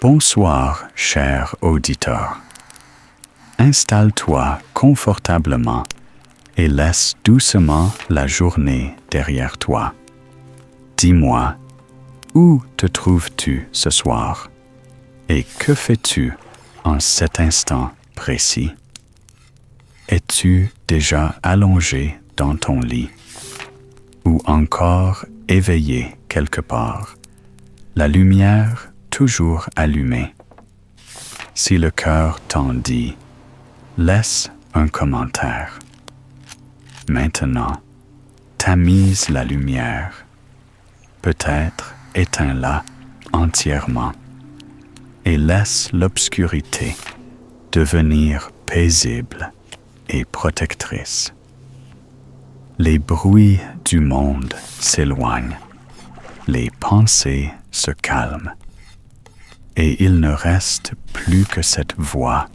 Bonsoir, cher auditeur. Installe-toi confortablement et laisse doucement la journée derrière toi. Dis-moi, où te trouves-tu ce soir? Et que fais-tu en cet instant précis? Es-tu déjà allongé dans ton lit ou encore éveillé quelque part, la lumière toujours allumée? Si le cœur t'en dit, laisse un commentaire. Maintenant, tamise la lumière. Peut-être éteins-la entièrement et laisse l'obscurité devenir paisible et protectrice. Les bruits du monde s'éloignent, les pensées se calment, et il ne reste plus que cette voix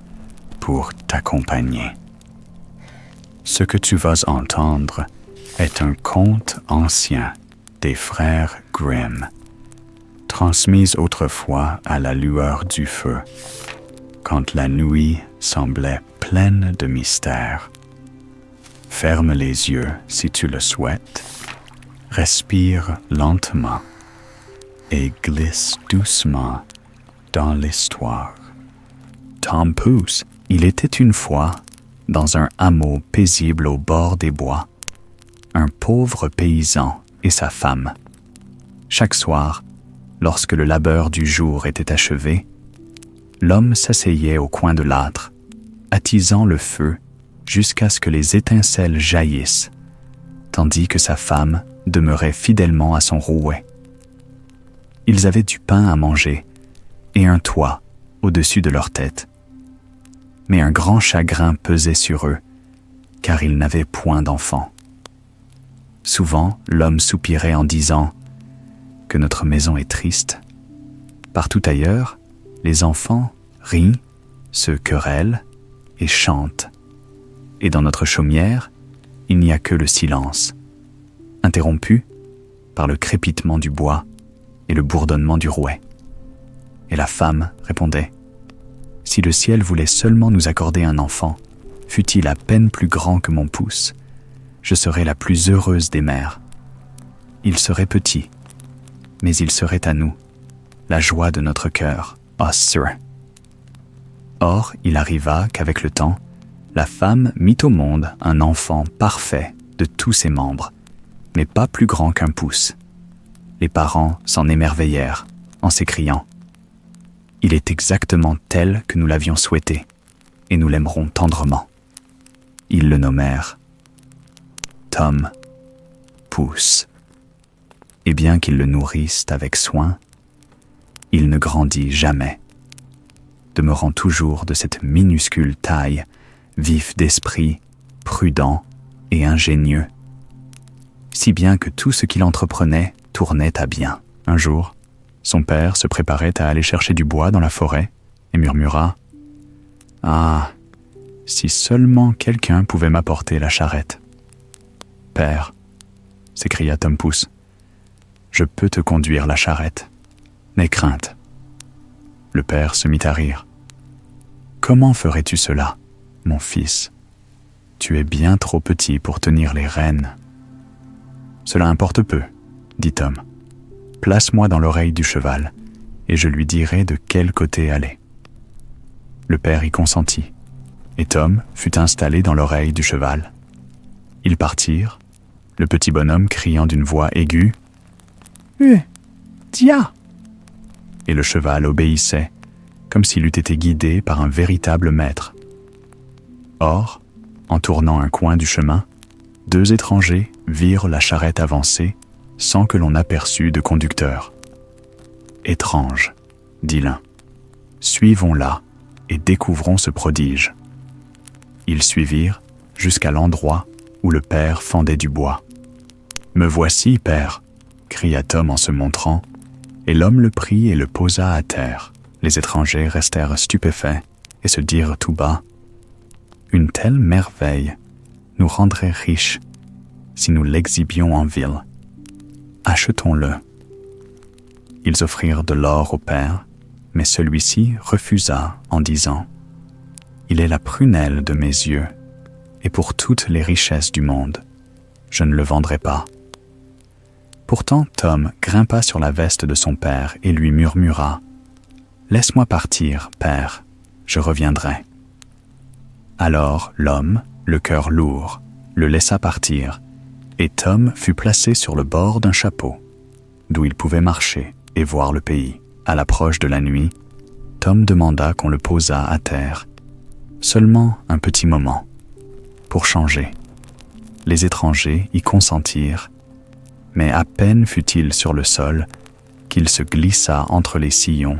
pour t'accompagner. Ce que tu vas entendre est un conte ancien des frères Grimm, transmis autrefois à la lueur du feu, quand la nuit semblait pleine de mystères. Ferme les yeux si tu le souhaites, respire lentement et glisse doucement dans l'histoire. Tom Pouce, il était une fois, dans un hameau paisible au bord des bois, un pauvre paysan et sa femme. Chaque soir, lorsque le labeur du jour était achevé, l'homme s'asseyait au coin de l'âtre, attisant le feu jusqu'à ce que les étincelles jaillissent, tandis que sa femme demeurait fidèlement à son rouet. Ils avaient du pain à manger et un toit au-dessus de leur tête. Mais un grand chagrin pesait sur eux, car ils n'avaient point d'enfants. Souvent, l'homme soupirait en disant que notre maison est triste. Partout ailleurs, les enfants rient, se querellent et chantent. Et dans notre chaumière, il n'y a que le silence, interrompu par le crépitement du bois et le bourdonnement du rouet. Et la femme répondait: « Si le ciel voulait seulement nous accorder un enfant, fût-il à peine plus grand que mon pouce, je serais la plus heureuse des mères. Il serait petit, mais il serait à nous, la joie de notre cœur, oh sir. » Or, il arriva qu'avec le temps, la femme mit au monde un enfant parfait de tous ses membres, mais pas plus grand qu'un pouce. Les parents s'en émerveillèrent en s'écriant: « Il est exactement tel que nous l'avions souhaité, et nous l'aimerons tendrement. » Ils le nommèrent Tom Pouce. Et bien qu'ils le nourrissent avec soin, il ne grandit jamais, demeurant toujours de cette minuscule taille, vif d'esprit, prudent et ingénieux, si bien que tout ce qu'il entreprenait tournait à bien. Un jour, son père se préparait à aller chercher du bois dans la forêt et murmura: « Ah, si seulement quelqu'un pouvait m'apporter la charrette. »« Père, » s'écria Tom Pouce, « je peux te conduire la charrette. N'aie crainte. » Le père se mit à rire. « Comment ferais-tu cela, mon fils? Tu es bien trop petit pour tenir les rênes. »« Cela importe peu, » dit Tom. « Place-moi dans l'oreille du cheval, et je lui dirai de quel côté aller. » Le père y consentit, et Tom fut installé dans l'oreille du cheval. Ils partirent, le petit bonhomme criant d'une voix aiguë: « Tia !» Et le cheval obéissait, comme s'il eût été guidé par un véritable maître. Or, en tournant un coin du chemin, deux étrangers virent la charrette avancer sans que l'on aperçût de conducteur. « Étrange, » dit l'un. « Suivons-la et découvrons ce prodige. » Ils suivirent jusqu'à l'endroit où le père fendait du bois. « Me voici, père !» cria Tom en se montrant, et l'homme le prit et le posa à terre. Les étrangers restèrent stupéfaits et se dirent tout bas: « Une telle merveille nous rendrait riches si nous l'exhibions en ville. Achetons-le. » Ils offrirent de l'or au père, Mais celui-ci refusa en disant « Il est la prunelle de mes yeux, et pour toutes les richesses du monde, je ne le vendrai pas. » Pourtant Tom grimpa sur la veste de son père et lui murmura « Laisse-moi partir, père, je reviendrai. » Alors l'homme, le cœur lourd, le laissa partir, et Tom fut placé sur le bord d'un chapeau, d'où il pouvait marcher et voir le pays. À l'approche de la nuit, Tom demanda qu'on le posât à terre, seulement un petit moment, pour changer. Les étrangers y consentirent, mais à peine fut-il sur le sol qu'il se glissa entre les sillons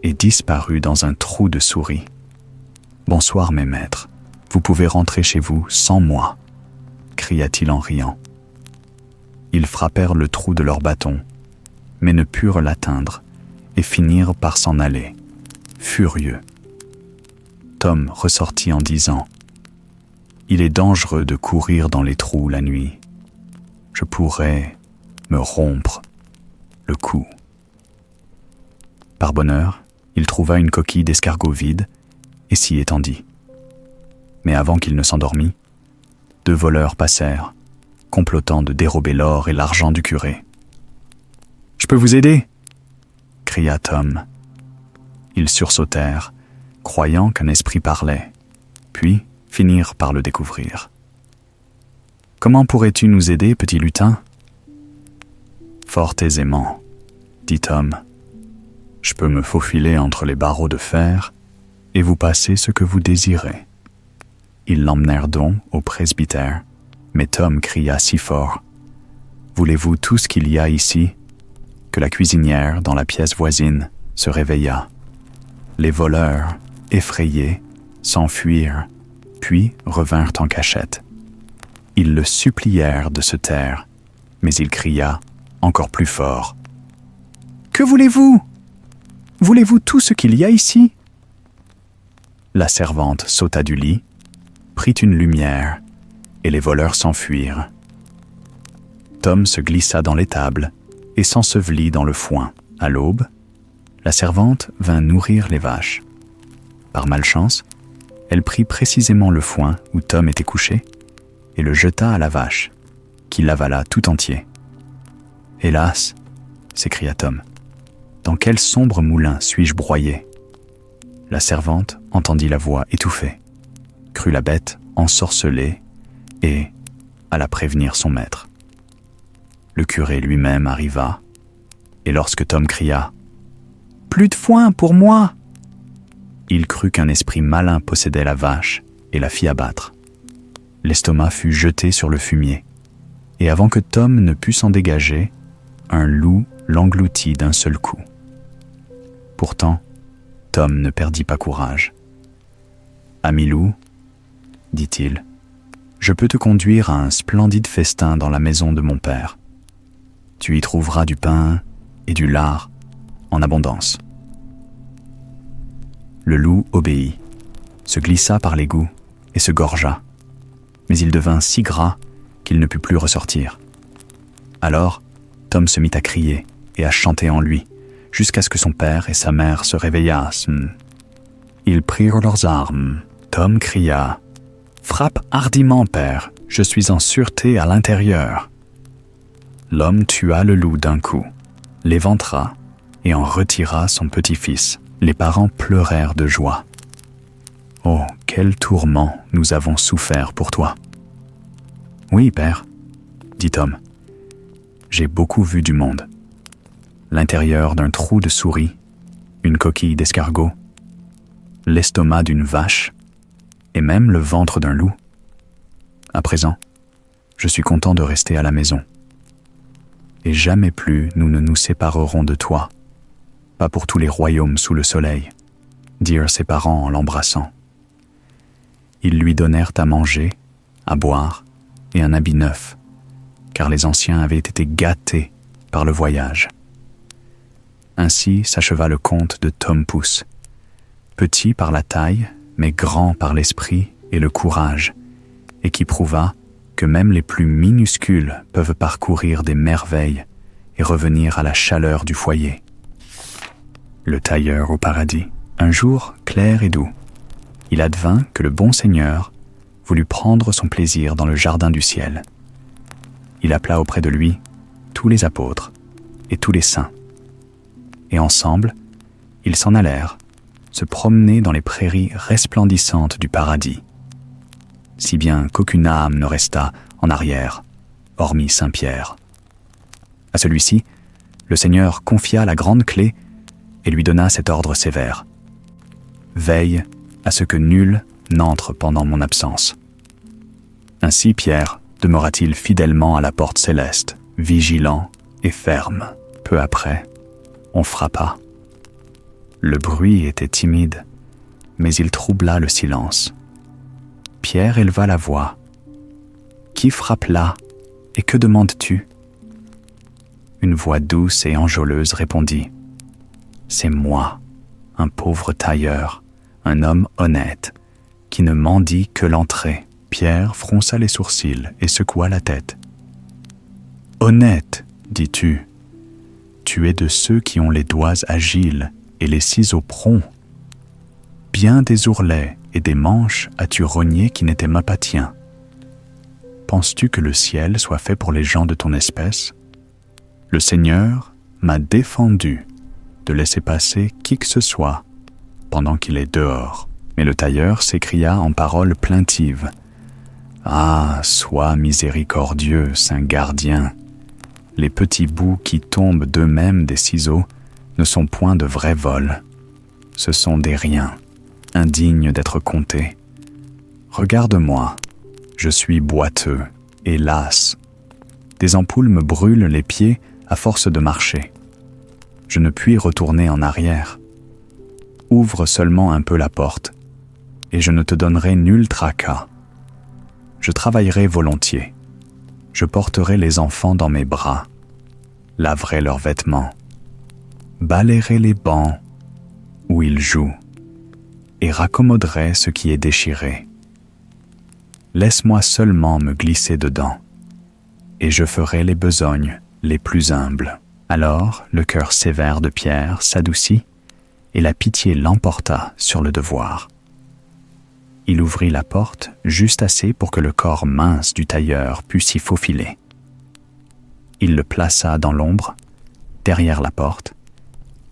et disparut dans un trou de souris. « Bonsoir, mes maîtres, vous pouvez rentrer chez vous sans moi, » cria-t-il en riant. Ils frappèrent le trou de leurs bâtons, mais ne purent l'atteindre et finirent par s'en aller, furieux. Tom ressortit en disant « Il est dangereux de courir dans les trous la nuit. Je pourrais me rompre le cou. » Par bonheur, il trouva une coquille d'escargot vide et s'y étendit. Mais avant qu'il ne s'endormît, 2 voleurs passèrent, complotant de dérober l'or et l'argent du curé. « Je peux vous aider ?» cria Tom. Ils sursautèrent, croyant qu'un esprit parlait, puis finirent par le découvrir. « Comment pourrais-tu nous aider, petit lutin ?» « Fort aisément, » dit Tom. « Je peux me faufiler entre les barreaux de fer et vous passer ce que vous désirez. » Ils l'emmenèrent donc au presbytère, mais Tom cria si fort « Voulez-vous tout ce qu'il y a ici ?» que la cuisinière, dans la pièce voisine, se réveilla. Les voleurs, effrayés, s'enfuirent, puis revinrent en cachette. Ils le supplièrent de se taire, mais il cria encore plus fort. « Que voulez-vous ? Voulez-vous tout ce qu'il y a ici ?» La servante sauta du lit, prit une lumière, et les voleurs s'enfuirent. Tom se glissa dans l'étable et s'ensevelit dans le foin. À l'aube, la servante vint nourrir les vaches. Par malchance, elle prit précisément le foin où Tom était couché et le jeta à la vache, qui l'avala tout entier. « Hélas !» s'écria Tom. « Dans quel sombre moulin suis-je broyé ?» La servante entendit la voix étouffée, crut la bête ensorcelée et alla prévenir son maître. Le curé lui-même arriva, et lorsque Tom cria « Plus de foin pour moi !» il crut qu'un esprit malin possédait la vache et la fit abattre. L'estomac fut jeté sur le fumier, et avant que Tom ne pût s'en dégager, un loup l'engloutit d'un seul coup. Pourtant, Tom ne perdit pas courage. « Ami loup, dit-il, je peux te conduire à un splendide festin dans la maison de mon père. Tu y trouveras du pain et du lard en abondance. » Le loup obéit, se glissa par l'égout et se gorgea, mais il devint si gras qu'il ne put plus ressortir. Alors, Tom se mit à crier et à chanter en lui, jusqu'à ce que son père et sa mère se réveillassent. Ils prirent leurs armes. Tom cria « Frappe hardiment, père, je suis en sûreté à l'intérieur. » L'homme tua le loup d'un coup, l'éventra et en retira son petit-fils. Les parents pleurèrent de joie. « Oh, quel tourment nous avons souffert pour toi !»« Oui, père, » dit Tom. « J'ai beaucoup vu du monde. L'intérieur d'un trou de souris, une coquille d'escargot, l'estomac d'une vache et même le ventre d'un loup. À présent, je suis content de rester à la maison. Et jamais plus nous ne nous séparerons de toi, pas pour tous les royaumes sous le soleil, dirent ses parents en l'embrassant. Ils lui donnèrent à manger, à boire et un habit neuf, car les anciens avaient été gâtés par le voyage. Ainsi s'acheva le conte de Tom Pouce, petit par la taille, mais grand par l'esprit et le courage, et qui prouva que même les plus minuscules peuvent parcourir des merveilles et revenir à la chaleur du foyer. Le tailleur au paradis. Un jour clair et doux, il advint que le bon Seigneur voulut prendre son plaisir dans le jardin du ciel. Il appela auprès de lui tous les apôtres et tous les saints. Et ensemble, ils s'en allèrent, se promener dans les prairies resplendissantes du paradis, si bien qu'aucune âme ne resta en arrière, hormis Saint Pierre. À celui-ci, le Seigneur confia la grande clé et lui donna cet ordre sévère. « Veille à ce que nul n'entre pendant mon absence. » Ainsi Pierre demeura-t-il fidèlement à la porte céleste, vigilant et ferme. Peu après, on frappa. Le bruit était timide, mais il troubla le silence. Pierre éleva la voix. « Qui frappe là, et que demandes-tu » Une voix douce et enjôleuse répondit. « C'est moi, un pauvre tailleur, un homme honnête, qui ne mendie que l'entrée. » Pierre fronça les sourcils et secoua la tête. « Honnête, dis-tu. Tu es de ceux qui ont les doigts agiles et les ciseaux prompts. Bien des ourlets et des manches as-tu rogné qui n'étaient même pas tiens. Penses-tu que le ciel soit fait pour les gens de ton espèce? Le Seigneur m'a défendu de laisser passer qui que ce soit pendant qu'il est dehors. » Mais le tailleur s'écria en paroles plaintives. « Ah, sois miséricordieux, saint gardien. Les petits bouts qui tombent d'eux-mêmes des ciseaux ne sont point de vrais vols. Ce sont des riens, indignes d'être comptés. Regarde-moi, je suis boiteux et las. Des ampoules me brûlent les pieds à force de marcher. Je ne puis retourner en arrière. Ouvre seulement un peu la porte, et je ne te donnerai nul tracas. Je travaillerai volontiers. Je porterai les enfants dans mes bras, laverai leurs vêtements, balayerai les bancs où ils jouent, et raccommoderai ce qui est déchiré. Laisse-moi seulement me glisser dedans, et je ferai les besognes les plus humbles. » Alors le cœur sévère de Pierre s'adoucit, et la pitié l'emporta sur le devoir. Il ouvrit la porte juste assez pour que le corps mince du tailleur pût s'y faufiler. Il le plaça dans l'ombre, derrière la porte,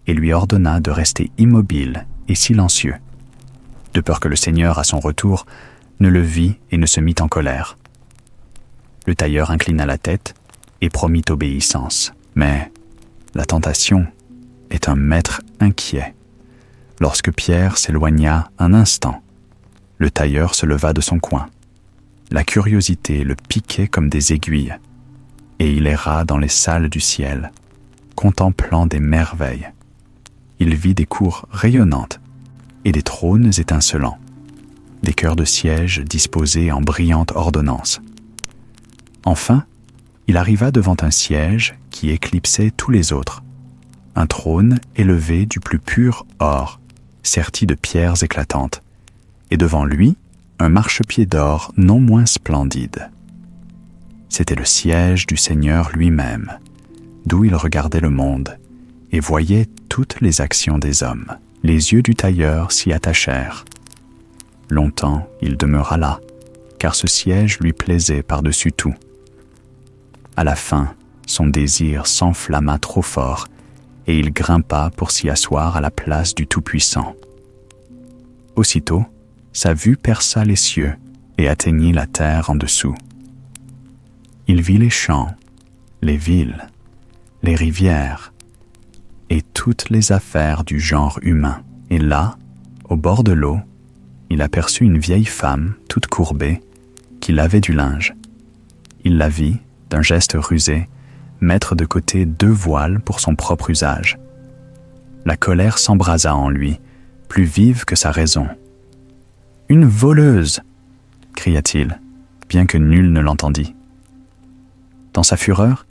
et lui ordonna de rester immobile et silencieux, de peur que le Seigneur, à son retour, ne le vît et ne se mît en colère. Le tailleur inclina la tête et promit obéissance. Mais la tentation est un maître inquiet. Lorsque Pierre s'éloigna un instant, le tailleur se leva de son coin. La curiosité le piquait comme des aiguilles, et il erra dans les salles du ciel, contemplant des merveilles. Il vit des cours rayonnantes et des trônes étincelants, des cœurs de siège disposés en brillantes ordonnances. Enfin, il arriva devant un siège qui éclipsait tous les autres, un trône élevé du plus pur or, serti de pierres éclatantes, et devant lui, un marchepied d'or non moins splendide. C'était le siège du Seigneur lui-même, d'où il regardait le monde et voyait toutes les actions des hommes. Les yeux du tailleur s'y attachèrent. Longtemps, il demeura là, car ce siège lui plaisait par-dessus tout. À la fin, son désir s'enflamma trop fort, et il grimpa pour s'y asseoir à la place du Tout-Puissant. Aussitôt, sa vue perça les cieux et atteignit la terre en dessous. Il vit les champs, les villes, les rivières et toutes les affaires du genre humain. Et là, au bord de l'eau, il aperçut une vieille femme, toute courbée, qui lavait du linge. Il la vit, d'un geste rusé, mettre de côté 2 voiles pour son propre usage. La colère s'embrasa en lui, plus vive que sa raison. « Une voleuse !» cria-t-il, bien que nul ne l'entendît. Dans sa fureur,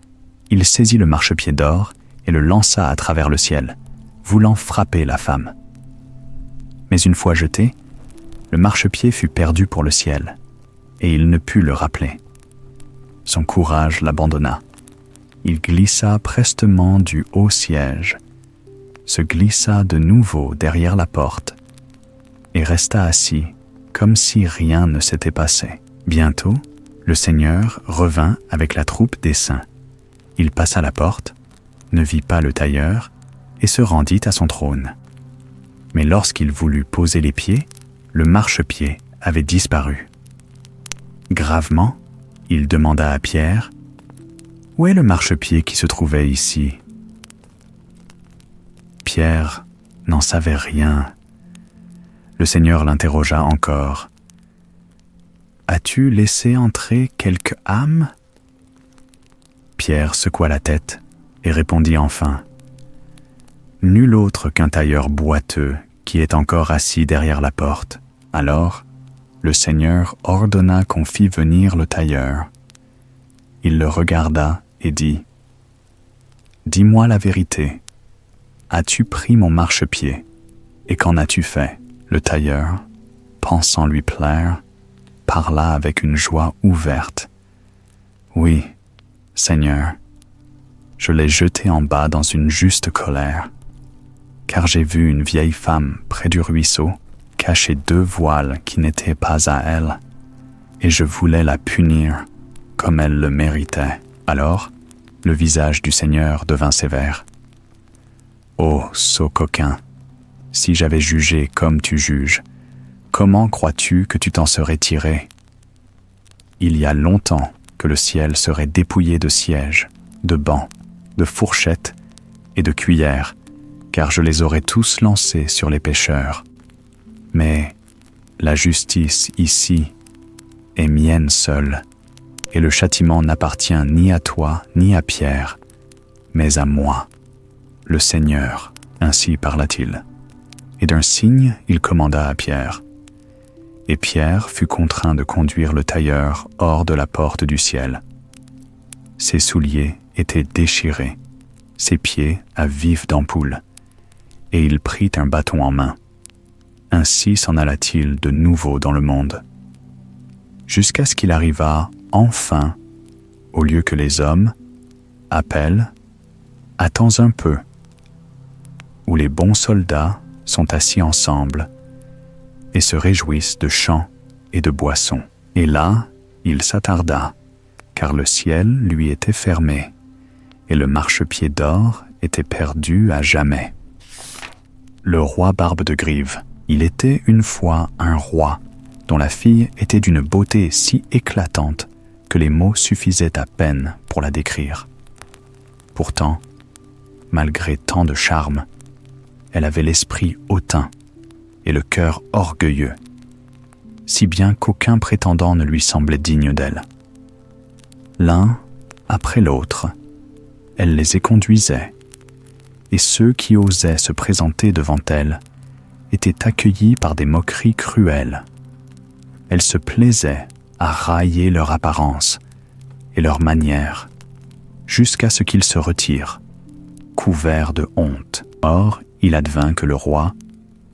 il saisit le marchepied d'or et le lança à travers le ciel, voulant frapper la femme. Mais une fois jeté, le marchepied fut perdu pour le ciel, et il ne put le rappeler. Son courage l'abandonna. Il glissa prestement du haut siège, se glissa de nouveau derrière la porte et resta assis comme si rien ne s'était passé. Bientôt, le Seigneur revint avec la troupe des saints. Il passa la porte, ne vit pas le tailleur et se rendit à son trône. Mais lorsqu'il voulut poser les pieds, le marchepied avait disparu. Gravement, il demanda à Pierre : « Où est le marchepied qui se trouvait ici ?» Pierre n'en savait rien. Le Seigneur l'interrogea encore. « As-tu laissé entrer quelque âme ?» Pierre secoua la tête et répondit enfin : « Nul autre qu'un tailleur boiteux qui est encore assis derrière la porte. » Alors, le Seigneur ordonna qu'on fît venir le tailleur. Il le regarda et dit : « Dis-moi la vérité. As-tu pris mon marchepied, et qu'en as-tu fait ?» Le tailleur, pensant lui plaire, parla avec une joie ouverte. « Oui, Seigneur, je l'ai jeté en bas dans une juste colère, car j'ai vu une vieille femme près du ruisseau cacher 2 voiles qui n'étaient pas à elle, et je voulais la punir comme elle le méritait. » Alors, le visage du Seigneur devint sévère. « Ô sot coquin, si j'avais jugé comme tu juges, comment crois-tu que tu t'en serais tiré ? Il y a longtemps que le ciel serait dépouillé de sièges, de bancs, de fourchettes et de cuillères, car je les aurais tous lancés sur les pécheurs. Mais la justice ici est mienne seule, et le châtiment n'appartient ni à toi ni à Pierre, mais à moi, le Seigneur. » Ainsi parla-t-il. Et d'un signe, il commanda à Pierre. Et Pierre fut contraint de conduire le tailleur hors de la porte du ciel. Ses souliers étaient déchirés, ses pieds à vif d'ampoule, et il prit un bâton en main. Ainsi s'en alla-t-il de nouveau dans le monde, jusqu'à ce qu'il arrivât enfin au lieu que les hommes appellent « Attends un peu », où les bons soldats sont assis ensemble et se réjouissent de chants et de boissons. Et là, il s'attarda, car le ciel lui était fermé, et le marchepied d'or était perdu à jamais. Le roi Barbe de Grive. Il était une fois un roi, dont la fille était d'une beauté si éclatante que les mots suffisaient à peine pour la décrire. Pourtant, malgré tant de charme, elle avait l'esprit hautain et le cœur orgueilleux, si bien qu'aucun prétendant ne lui semblait digne d'elle. L'un après l'autre, elle les éconduisait, et ceux qui osaient se présenter devant elle étaient accueillis par des moqueries cruelles. Elle se plaisait à railler leur apparence et leur manière, jusqu'à ce qu'ils se retirent, couverts de honte. Or, il advint que le roi,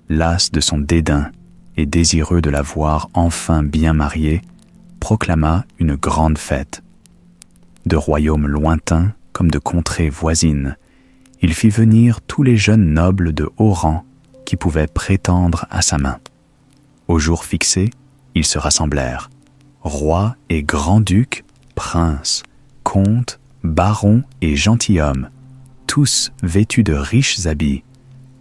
las de son dédain et désireux de la voir enfin bien mariée, proclama une grande fête. De royaumes lointains comme de contrées voisines, il fit venir tous les jeunes nobles de haut rang qui pouvaient prétendre à sa main. Au jour fixé, ils se rassemblèrent, rois et grands-ducs, princes, comtes, barons et gentilshommes, tous vêtus de riches habits,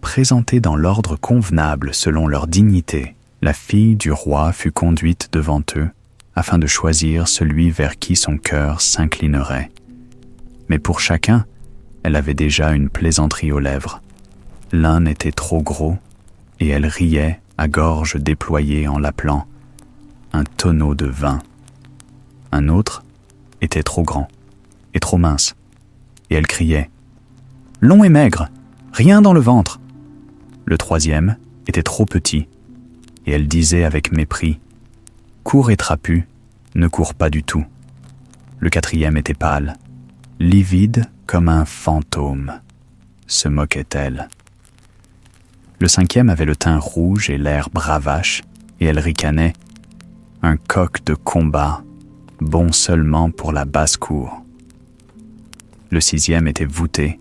présentés dans l'ordre convenable selon leur dignité. La fille du roi fut conduite devant eux, afin de choisir celui vers qui son cœur s'inclinerait. Mais pour chacun, elle avait déjà une plaisanterie aux lèvres. L'un était trop gros, et elle riait à gorge déployée en l'appelant un tonneau de vin. Un autre était trop grand et trop mince, et elle criait « Long et maigre, rien dans le ventre !» Le troisième était trop petit, et elle disait avec mépris « Court et trapu, ne court pas du tout !» Le quatrième était pâle, livide comme un fantôme, se moquait-elle. Le cinquième avait le teint rouge et l'air bravache, et elle ricanait « Un coq de combat, bon seulement pour la basse-cour !» Le sixième était voûté,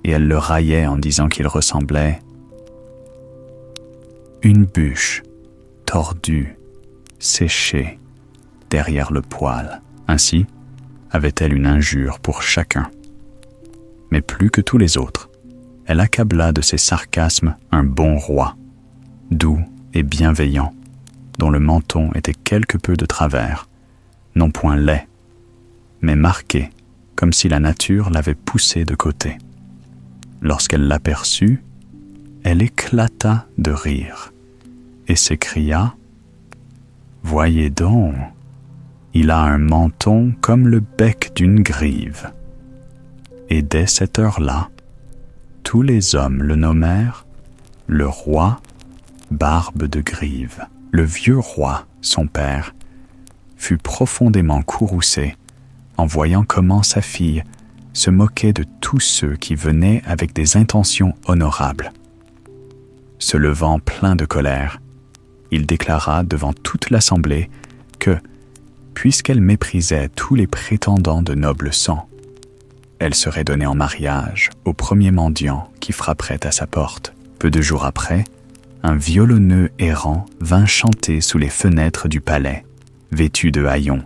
et elle le raillait en disant qu'il ressemblait une bûche tordue, séchée, derrière le poêle. Ainsi avait-elle une injure pour chacun. Mais plus que tous les autres, elle accabla de ses sarcasmes un bon roi, doux et bienveillant, dont le menton était quelque peu de travers, non point laid, mais marqué comme si la nature l'avait poussé de côté. Lorsqu'elle l'aperçut, elle éclata de rire et s'écria « Voyez donc, il a un menton comme le bec d'une grive. » Et dès cette heure-là, tous les hommes le nommèrent le roi Barbe de Grive. Le vieux roi, son père, fut profondément courroucé en voyant comment sa fille se moquait de tous ceux qui venaient avec des intentions honorables. Se levant plein de colère, il déclara devant toute l'assemblée que, puisqu'elle méprisait tous les prétendants de noble sang, elle serait donnée en mariage au premier mendiant qui frapperait à sa porte. Peu de jours après, un violonneux errant vint chanter sous les fenêtres du palais, vêtu de haillons,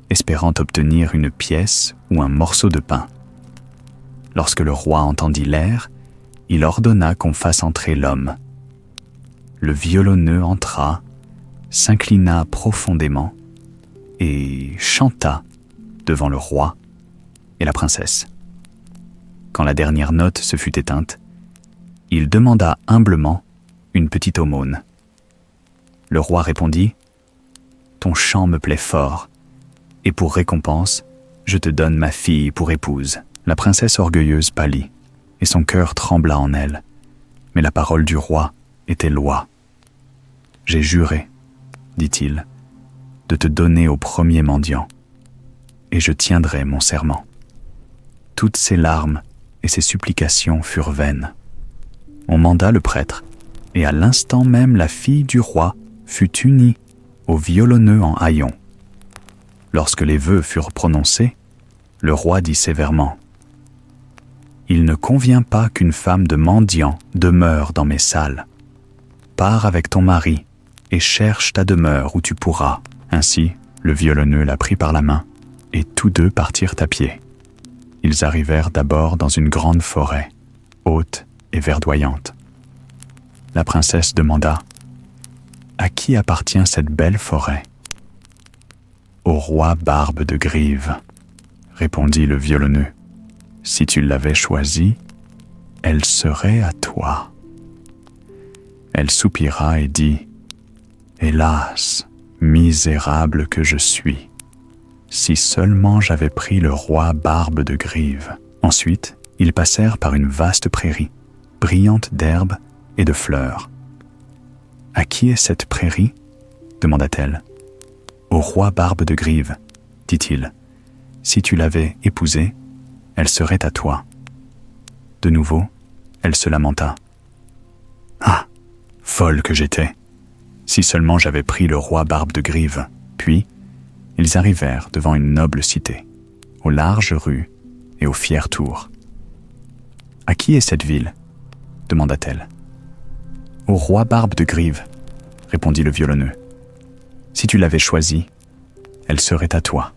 espérant obtenir une pièce ou un morceau de pain. Lorsque le roi entendit l'air, il ordonna qu'on fasse entrer l'homme. Le violonneux entra, s'inclina profondément et chanta devant le roi et la princesse. Quand la dernière note se fut éteinte, il demanda humblement une petite aumône. Le roi répondit « Ton chant me plaît fort, et pour récompense, je te donne ma fille pour épouse. » La princesse orgueilleuse pâlit, et son cœur trembla en elle. Mais la parole du roi était loi. « J'ai juré, dit-il, de te donner au premier mendiant, et je tiendrai mon serment. » Toutes ses larmes et ses supplications furent vaines. On manda le prêtre, et à l'instant même la fille du roi fut unie au violonneux en haillons. Lorsque les vœux furent prononcés, le roi dit sévèrement « Il ne convient pas qu'une femme de mendiant demeure dans mes salles. Pars avec ton mari et cherche ta demeure où tu pourras. » Ainsi, le violonneux la prit par la main, et tous deux partirent à pied. Ils arrivèrent d'abord dans une grande forêt, haute et verdoyante. La princesse demanda « À qui appartient cette belle forêt ?»« Au roi Barbe de Grive, » répondit le violonneux. « Si tu l'avais choisie, elle serait à toi. » Elle soupira et dit « Hélas, misérable que je suis, si seulement j'avais pris le roi Barbe de Grive. » Ensuite, ils passèrent par une vaste prairie, brillante d'herbes et de fleurs. « À qui est cette prairie ?» demanda-t-elle. « Au roi Barbe de Grive, » dit-il. « Si tu l'avais épousée, elle serait à toi. » De nouveau, elle se lamenta. « Ah, folle que j'étais! Si seulement j'avais pris le roi Barbe de Grive. » Puis, ils arrivèrent devant une noble cité, aux larges rues et aux fières tours. « À qui est cette ville ?» demanda-t-elle. « Au roi Barbe de Grive, » répondit le violonneux. « Si tu l'avais choisie, elle serait à toi. »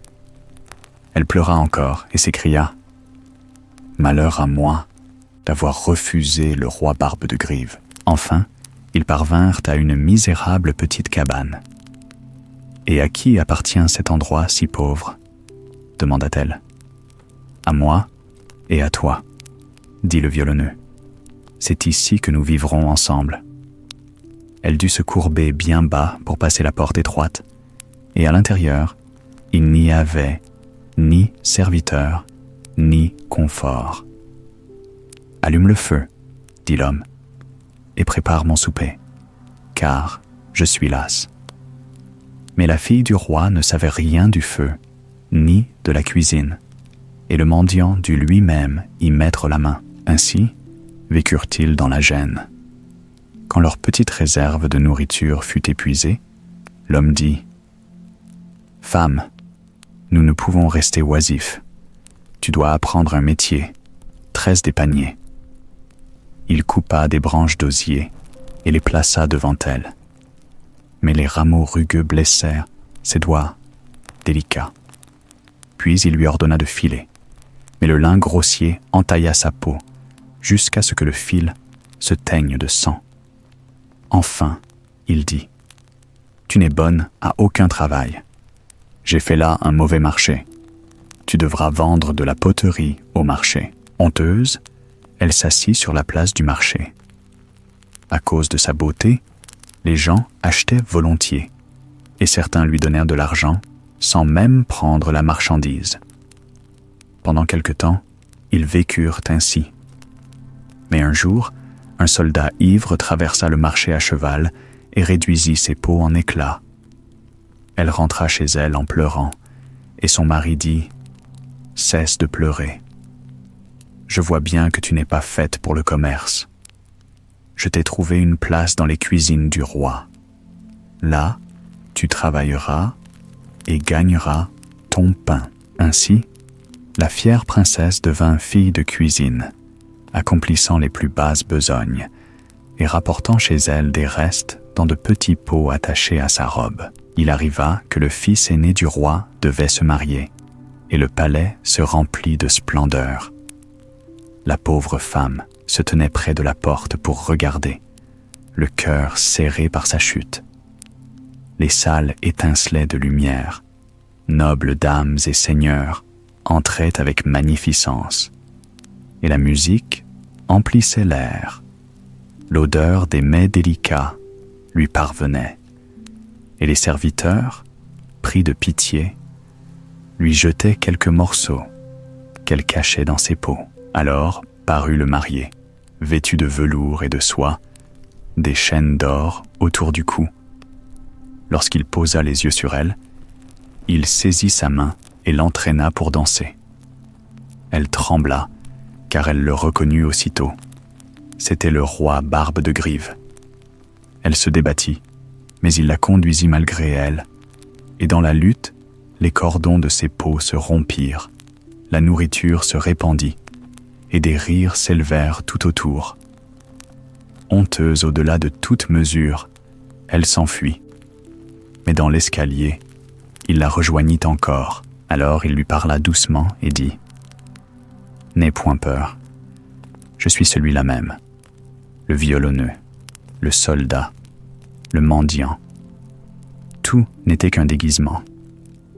Elle pleura encore et s'écria « Malheur à moi d'avoir refusé le roi Barbe de Grive. » Enfin, ils parvinrent à une misérable petite cabane. « Et à qui appartient cet endroit si pauvre ?» demanda-t-elle. « À moi et à toi, » dit le violonneux. « C'est ici que nous vivrons ensemble. » Elle dut se courber bien bas pour passer la porte étroite, et à l'intérieur, il n'y avait ni serviteur, ni confort. « Allume le feu, » dit l'homme, « et prépare mon souper, car je suis lasse. » Mais la fille du roi ne savait rien du feu, ni de la cuisine, et le mendiant dut lui-même y mettre la main. Ainsi vécurent-ils dans la gêne. Quand leur petite réserve de nourriture fut épuisée, l'homme dit « Femme, nous ne pouvons rester oisifs. Tu dois apprendre un métier, tresse des paniers. » Il coupa des branches d'osier et les plaça devant elle. Mais les rameaux rugueux blessèrent ses doigts délicats. Puis il lui ordonna de filer, mais le lin grossier entailla sa peau jusqu'à ce que le fil se teigne de sang. Enfin, il dit, « Tu n'es bonne à aucun travail. J'ai fait là un mauvais marché. Tu devras vendre de la poterie au marché. » Honteuse, elle s'assit sur la place du marché. À cause de sa beauté, les gens achetaient volontiers, et certains lui donnèrent de l'argent sans même prendre la marchandise. Pendant quelque temps, ils vécurent ainsi. Mais un jour, un soldat ivre traversa le marché à cheval et réduisit ses peaux en éclats. Elle rentra chez elle en pleurant, et son mari dit « Cesse de pleurer. Je vois bien que tu n'es pas faite pour le commerce. Je t'ai trouvé une place dans les cuisines du roi. Là, tu travailleras et gagneras ton pain. » Ainsi, la fière princesse devint fille de cuisine, accomplissant les plus basses besognes et rapportant chez elle des restes dans de petits pots attachés à sa robe. Il arriva que le fils aîné du roi devait se marier, et le palais se remplit de splendeur. La pauvre femme se tenait près de la porte pour regarder, le cœur serré par sa chute. Les salles étincelaient de lumière. Nobles dames et seigneurs entraient avec magnificence, et la musique emplissait l'air. L'odeur des mets délicats lui parvenait, et les serviteurs, pris de pitié, lui jetaient quelques morceaux qu'elle cachait dans ses pots. Alors parut le marié, vêtu de velours et de soie, des chaînes d'or autour du cou. Lorsqu'il posa les yeux sur elle, il saisit sa main et l'entraîna pour danser. Elle trembla, car elle le reconnut aussitôt. C'était le roi Barbe de Grive. Elle se débattit, mais il la conduisit malgré elle, et dans la lutte, les cordons de ses peaux se rompirent, la nourriture se répandit, et des rires s'élevèrent tout autour. Honteuse au-delà de toute mesure, elle s'enfuit. Mais dans l'escalier, il la rejoignit encore. Alors il lui parla doucement et dit « N'aie point peur, je suis celui-là même, le violonneux, le soldat, le mendiant. Tout n'était qu'un déguisement,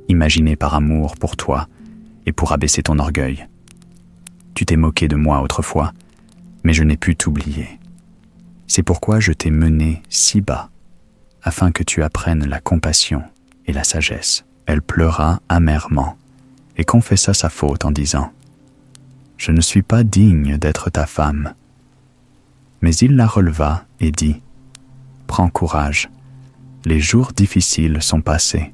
imaginé par amour pour toi et pour abaisser ton orgueil. Tu t'es moqué de moi autrefois, mais je n'ai pu t'oublier. C'est pourquoi je t'ai mené si bas, afin que tu apprennes la compassion et la sagesse. » Elle pleura amèrement et confessa sa faute en disant « Je ne suis pas digne d'être ta femme. » Mais il la releva et dit « Prends courage, les jours difficiles sont passés.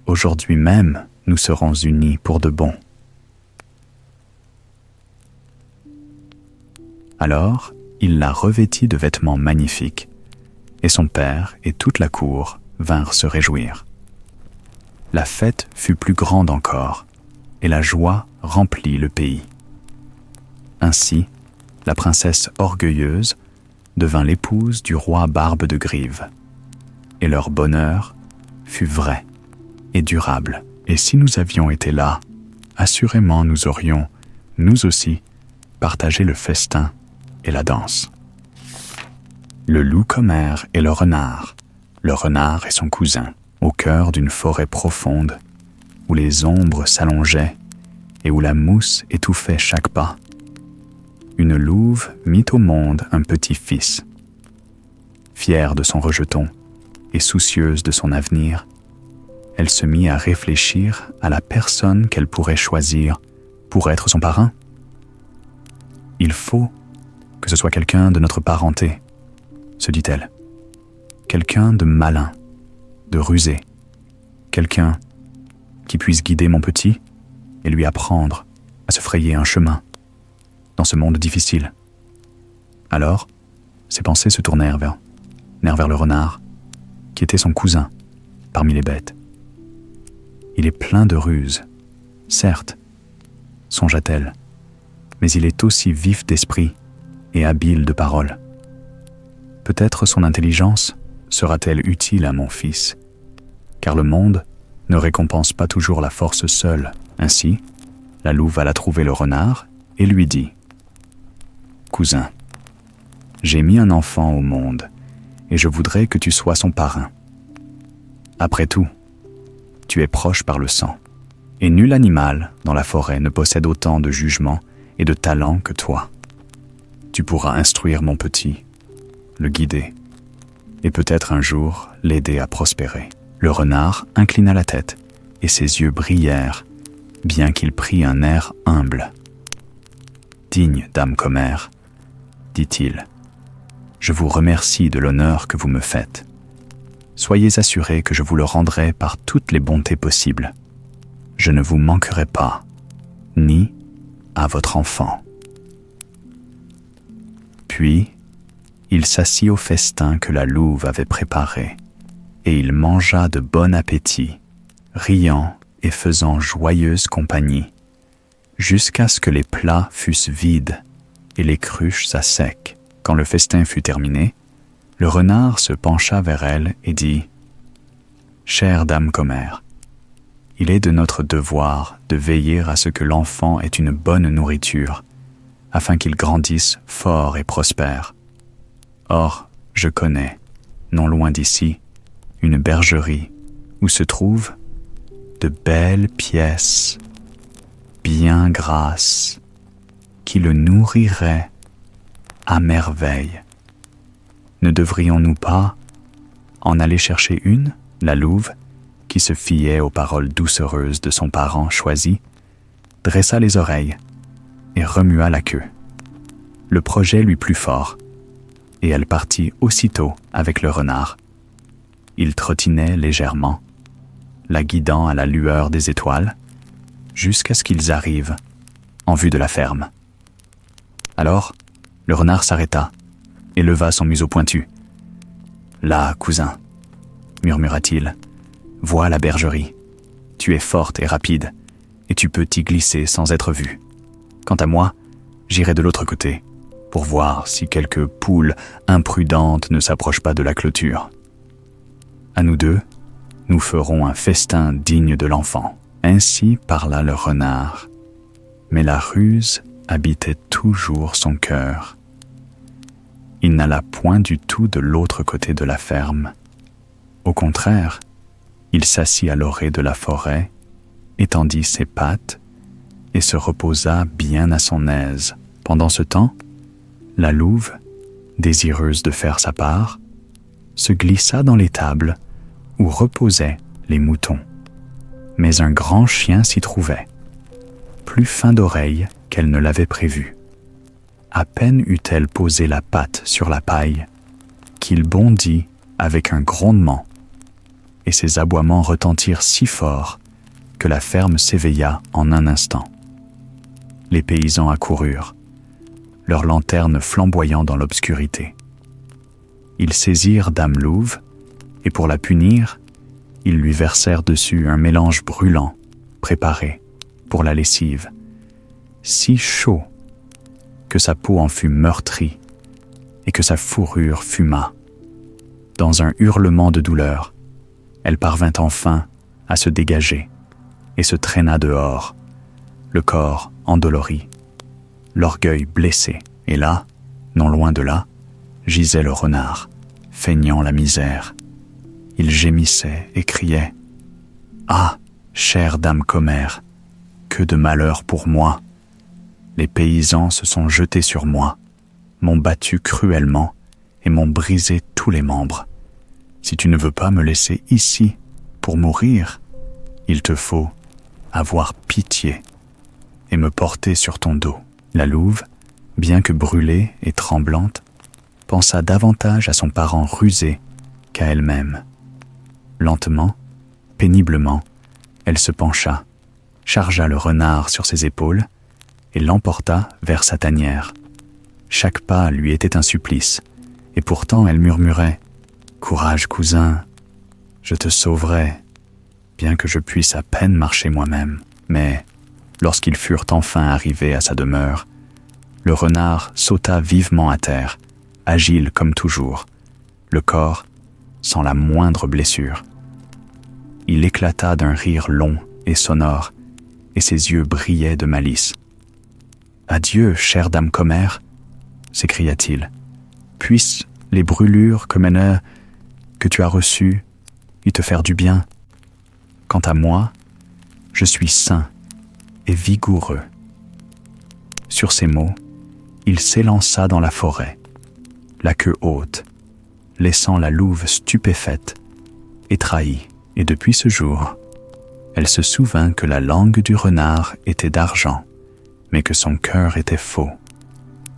Aujourd'hui même, nous serons unis pour de bon. » Alors, il la revêtit de vêtements magnifiques, et son père et toute la cour vinrent se réjouir. La fête fut plus grande encore, et la joie remplit le pays. Ainsi, la princesse orgueilleuse devint l'épouse du roi Barbe de Grive, et leur bonheur fut vrai et durable. Et si nous avions été là, assurément nous aurions, nous aussi, partagé le festin et la danse. Le loup commère et le renard et son cousin, au cœur d'une forêt profonde, où les ombres s'allongeaient et où la mousse étouffait chaque pas. Une louve mit au monde un petit-fils. Fière de son rejeton et soucieuse de son avenir, elle se mit à réfléchir à la personne qu'elle pourrait choisir pour être son parrain. « Il faut que ce soit quelqu'un de notre parenté, » se dit-elle. « Quelqu'un de malin, de rusé, quelqu'un qui puisse guider mon petit et lui apprendre à se frayer un chemin dans ce monde difficile. » Alors, ses pensées se tournèrent vers le renard, qui était son cousin parmi les bêtes. « Il est plein de ruses, certes, songea-t-elle, mais il est aussi vif d'esprit et habile de parole. Peut-être son intelligence sera-t-elle utile à mon fils, car le monde ne récompense pas toujours la force seule. Ainsi, la louve alla trouver le renard et lui dit : « Cousin, j'ai mis un enfant au monde et je voudrais que tu sois son parrain. Après tout, tu es proche par le sang, et nul animal dans la forêt ne possède autant de jugement et de talent que toi. Tu pourras instruire mon petit, le guider, et peut-être un jour l'aider à prospérer. » Le renard inclina la tête, et ses yeux brillèrent, bien qu'il prit un air humble. « Digne dame commère, dit-il, je vous remercie de l'honneur que vous me faites. Soyez assurés que je vous le rendrai par toutes les bontés possibles. Je ne vous manquerai pas, ni à votre enfant. » Puis, il s'assit au festin que la louve avait préparé, et il mangea de bon appétit, riant et faisant joyeuse compagnie, jusqu'à ce que les plats fussent vides et les cruches à sec. Quand le festin fut terminé, le renard se pencha vers elle et dit : « Chère dame commère, il est de notre devoir de veiller à ce que l'enfant ait une bonne nourriture, afin qu'il grandisse fort et prospère. Or, je connais, non loin d'ici, une bergerie où se trouvent de belles pièces, bien grasses, qui le nourriraient à merveille. Ne devrions-nous pas en aller chercher une ?» La louve, qui se fiait aux paroles doucereuses de son parent choisi, dressa les oreilles et remua la queue. Le projet lui plut fort, et elle partit aussitôt avec le renard. Il trottinait légèrement, la guidant à la lueur des étoiles, jusqu'à ce qu'ils arrivent en vue de la ferme. Alors, le renard s'arrêta et leva son museau pointu. « Là, cousin, » murmura-t-il, « vois la bergerie. Tu es forte et rapide, et tu peux t'y glisser sans être vue. Quant à moi, j'irai de l'autre côté, pour voir si quelque poule imprudente ne s'approche pas de la clôture. À nous deux, nous ferons un festin digne de l'enfant. » Ainsi parla le renard, mais la ruse habitait toujours son cœur. Il n'alla point du tout de l'autre côté de la ferme. Au contraire, il s'assit à l'orée de la forêt, étendit ses pattes et se reposa bien à son aise. Pendant ce temps, la louve, désireuse de faire sa part, se glissa dans l'étable où reposaient les moutons. Mais un grand chien s'y trouvait, plus fin d'oreille qu'elle ne l'avait prévu. À peine eut-elle posé la patte sur la paille, qu'il bondit avec un grondement, et ses aboiements retentirent si fort que la ferme s'éveilla en un instant. Les paysans accoururent, leurs lanternes flamboyant dans l'obscurité. Ils saisirent Dame Louve, et pour la punir, ils lui versèrent dessus un mélange brûlant, préparé pour la lessive, si chaud que sa peau en fut meurtrie et que sa fourrure fuma. Dans un hurlement de douleur, elle parvint enfin à se dégager et se traîna dehors, le corps endolori, l'orgueil blessé. Et là, non loin de là, gisait le renard, feignant la misère. Il gémissait et criait : « Ah, chère dame commère, que de malheur pour moi ! Les paysans se sont jetés sur moi, m'ont battu cruellement et m'ont brisé tous les membres. Si tu ne veux pas me laisser ici pour mourir, il te faut avoir pitié et me porter sur ton dos. » La louve, bien que brûlée et tremblante, pensa davantage à son parent rusé qu'à elle-même. Lentement, péniblement, elle se pencha, chargea le renard sur ses épaules et l'emporta vers sa tanière. Chaque pas lui était un supplice, et pourtant elle murmurait : « Courage, cousin, je te sauverai, bien que je puisse à peine marcher moi-même. » Mais, lorsqu'ils furent enfin arrivés à sa demeure, Le renard sauta vivement à terre, agile comme toujours, le corps sans la moindre blessure. Il éclata d'un rire long et sonore, et ses yeux brillaient de malice. « Adieu, chère dame commère !» s'écria-t-il. « Puissent les brûlures que tu as reçues y te faire du bien. Quant à moi, je suis sain et vigoureux. » Sur ces mots, il s'élança dans la forêt, la queue haute, laissant la louve stupéfaite et trahie. Et depuis ce jour, elle se souvint que la langue du renard était d'argent, mais que son cœur était faux.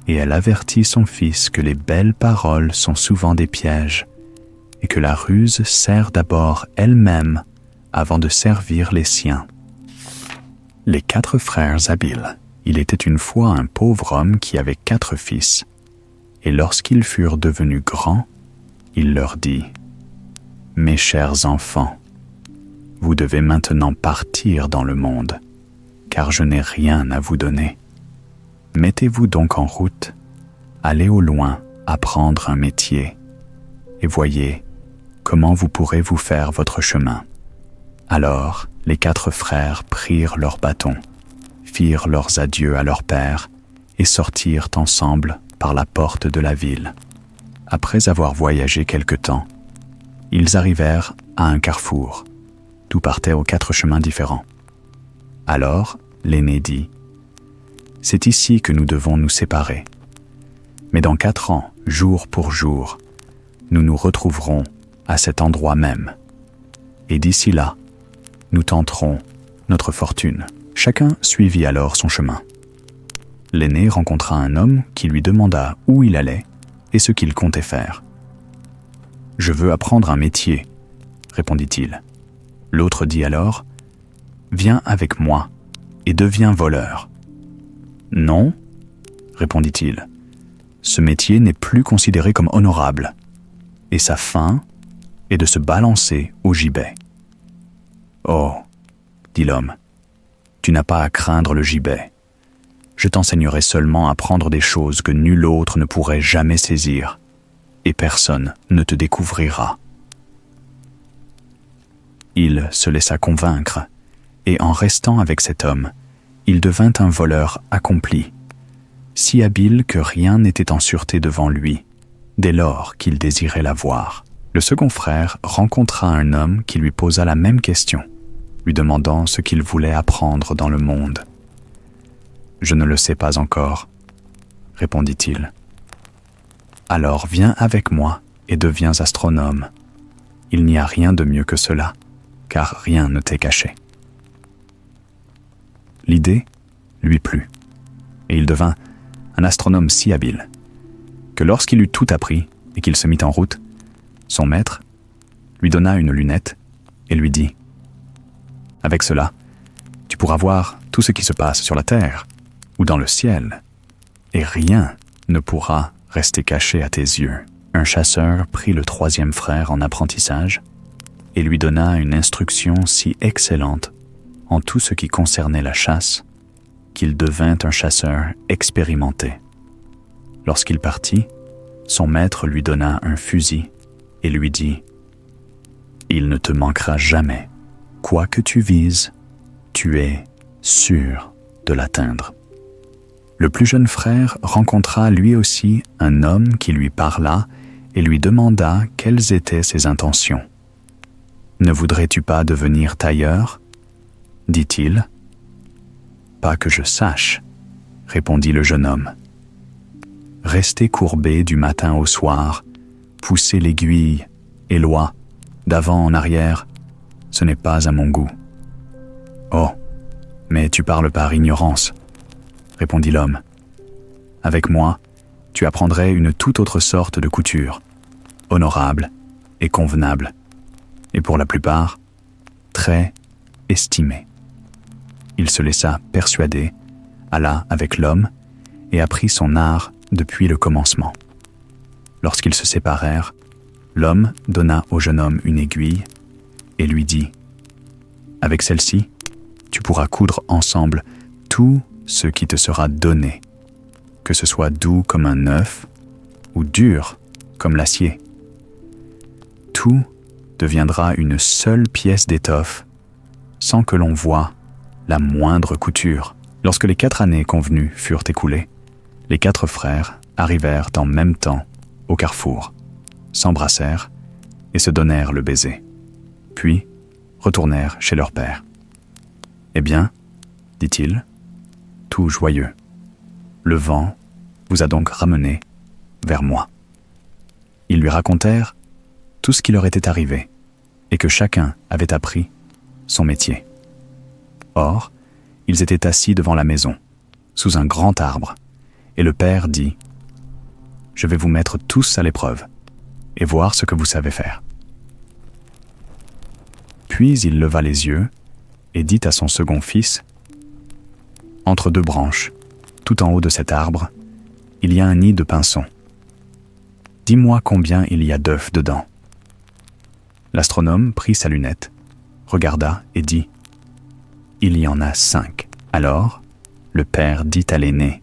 Et elle avertit son fils que les belles paroles sont souvent des pièges, et que la ruse sert d'abord elle-même avant de servir les siens. Les 4 frères habiles. Il était une fois un pauvre homme qui avait 4 fils, et lorsqu'ils furent devenus grands, il leur dit : « Mes chers enfants, vous devez maintenant partir dans le monde, car je n'ai rien à vous donner. Mettez-vous donc en route, allez au loin apprendre un métier, et voyez comment vous pourrez vous faire votre chemin. » Alors les 4 frères prirent leurs bâtons, firent leurs adieux à leur père et sortirent ensemble par la porte de la ville. Après avoir voyagé quelque temps, ils arrivèrent à un carrefour. Tout partait aux 4 chemins différents. Alors l'aîné dit : « C'est ici que nous devons nous séparer. Mais dans 4 ans, jour pour jour, nous nous retrouverons à cet endroit même. Et d'ici là, nous tenterons notre fortune. » Chacun suivit alors son chemin. L'aîné rencontra un homme qui lui demanda où il allait et ce qu'il comptait faire. « Je veux apprendre un métier, » répondit-il. L'autre dit alors : « Viens avec moi et deviens voleur. »« Non, » répondit-il, « ce métier n'est plus considéré comme honorable, et sa fin est de se balancer au gibet. »« Oh, » dit l'homme, « tu n'as pas à craindre le gibet. Je t'enseignerai seulement à prendre des choses que nul autre ne pourrait jamais saisir, et personne ne te découvrira. » Il se laissa convaincre, et en restant avec cet homme, il devint un voleur accompli, si habile que rien n'était en sûreté devant lui, dès lors qu'il désirait la voir. Le second frère rencontra un homme qui lui posa la même question, lui demandant ce qu'il voulait apprendre dans le monde. « Je ne le sais pas encore, » répondit-il. « Alors viens avec moi et deviens astronome. Il n'y a rien de mieux que cela, car rien ne t'est caché. » L'idée lui plut, et il devint un astronome si habile que lorsqu'il eut tout appris et qu'il se mit en route, son maître lui donna une lunette et lui dit : « Avec cela, tu pourras voir tout ce qui se passe sur la terre ou dans le ciel, et rien ne pourra rester caché à tes yeux. » Un chasseur prit le 3e frère en apprentissage et lui donna une instruction si excellente en tout ce qui concernait la chasse qu'il devint un chasseur expérimenté. Lorsqu'il partit, son maître lui donna un fusil et lui dit : « Il ne te manquera jamais. Quoi que tu vises, tu es sûr de l'atteindre. » Le plus jeune frère rencontra lui aussi un homme qui lui parla et lui demanda quelles étaient ses intentions. « Ne voudrais-tu pas devenir tailleur ?» dit-il. « Pas que je sache, » répondit le jeune homme. « Rester courbé du matin au soir, pousser l'aiguille et l'oie, d'avant en arrière, ce n'est pas à mon goût. »« Oh, mais tu parles par ignorance, » répondit l'homme. « Avec moi, tu apprendrais une toute autre sorte de couture, honorable et convenable, et pour la plupart, très estimée. » Il se laissa persuader, alla avec l'homme et apprit son art depuis le commencement. Lorsqu'ils se séparèrent, l'homme donna au jeune homme une aiguille et lui dit : « Avec celle-ci, tu pourras coudre ensemble tout ce qui te sera donné, que ce soit doux comme un œuf ou dur comme l'acier. Tout deviendra une seule pièce d'étoffe sans que l'on voie la moindre couture. Lorsque les 4 années convenues furent écoulées, les 4 frères arrivèrent en même temps au carrefour, s'embrassèrent et se donnèrent le baiser, puis retournèrent chez leur père. « Eh bien, dit-il, tout joyeux, le vent vous a donc ramené vers moi. » Ils lui racontèrent tout ce qui leur était arrivé et que chacun avait appris son métier. Or, ils étaient assis devant la maison, sous un grand arbre, et le père dit « Je vais vous mettre tous à l'épreuve et voir ce que vous savez faire. » Puis il leva les yeux et dit à son second fils « Entre 2 branches, tout en haut de cet arbre, il y a un nid de pinsons. Dis-moi combien il y a d'œufs dedans. » L'astronome prit sa lunette, regarda et dit « Il y en a 5. » Alors, le père dit à l'aîné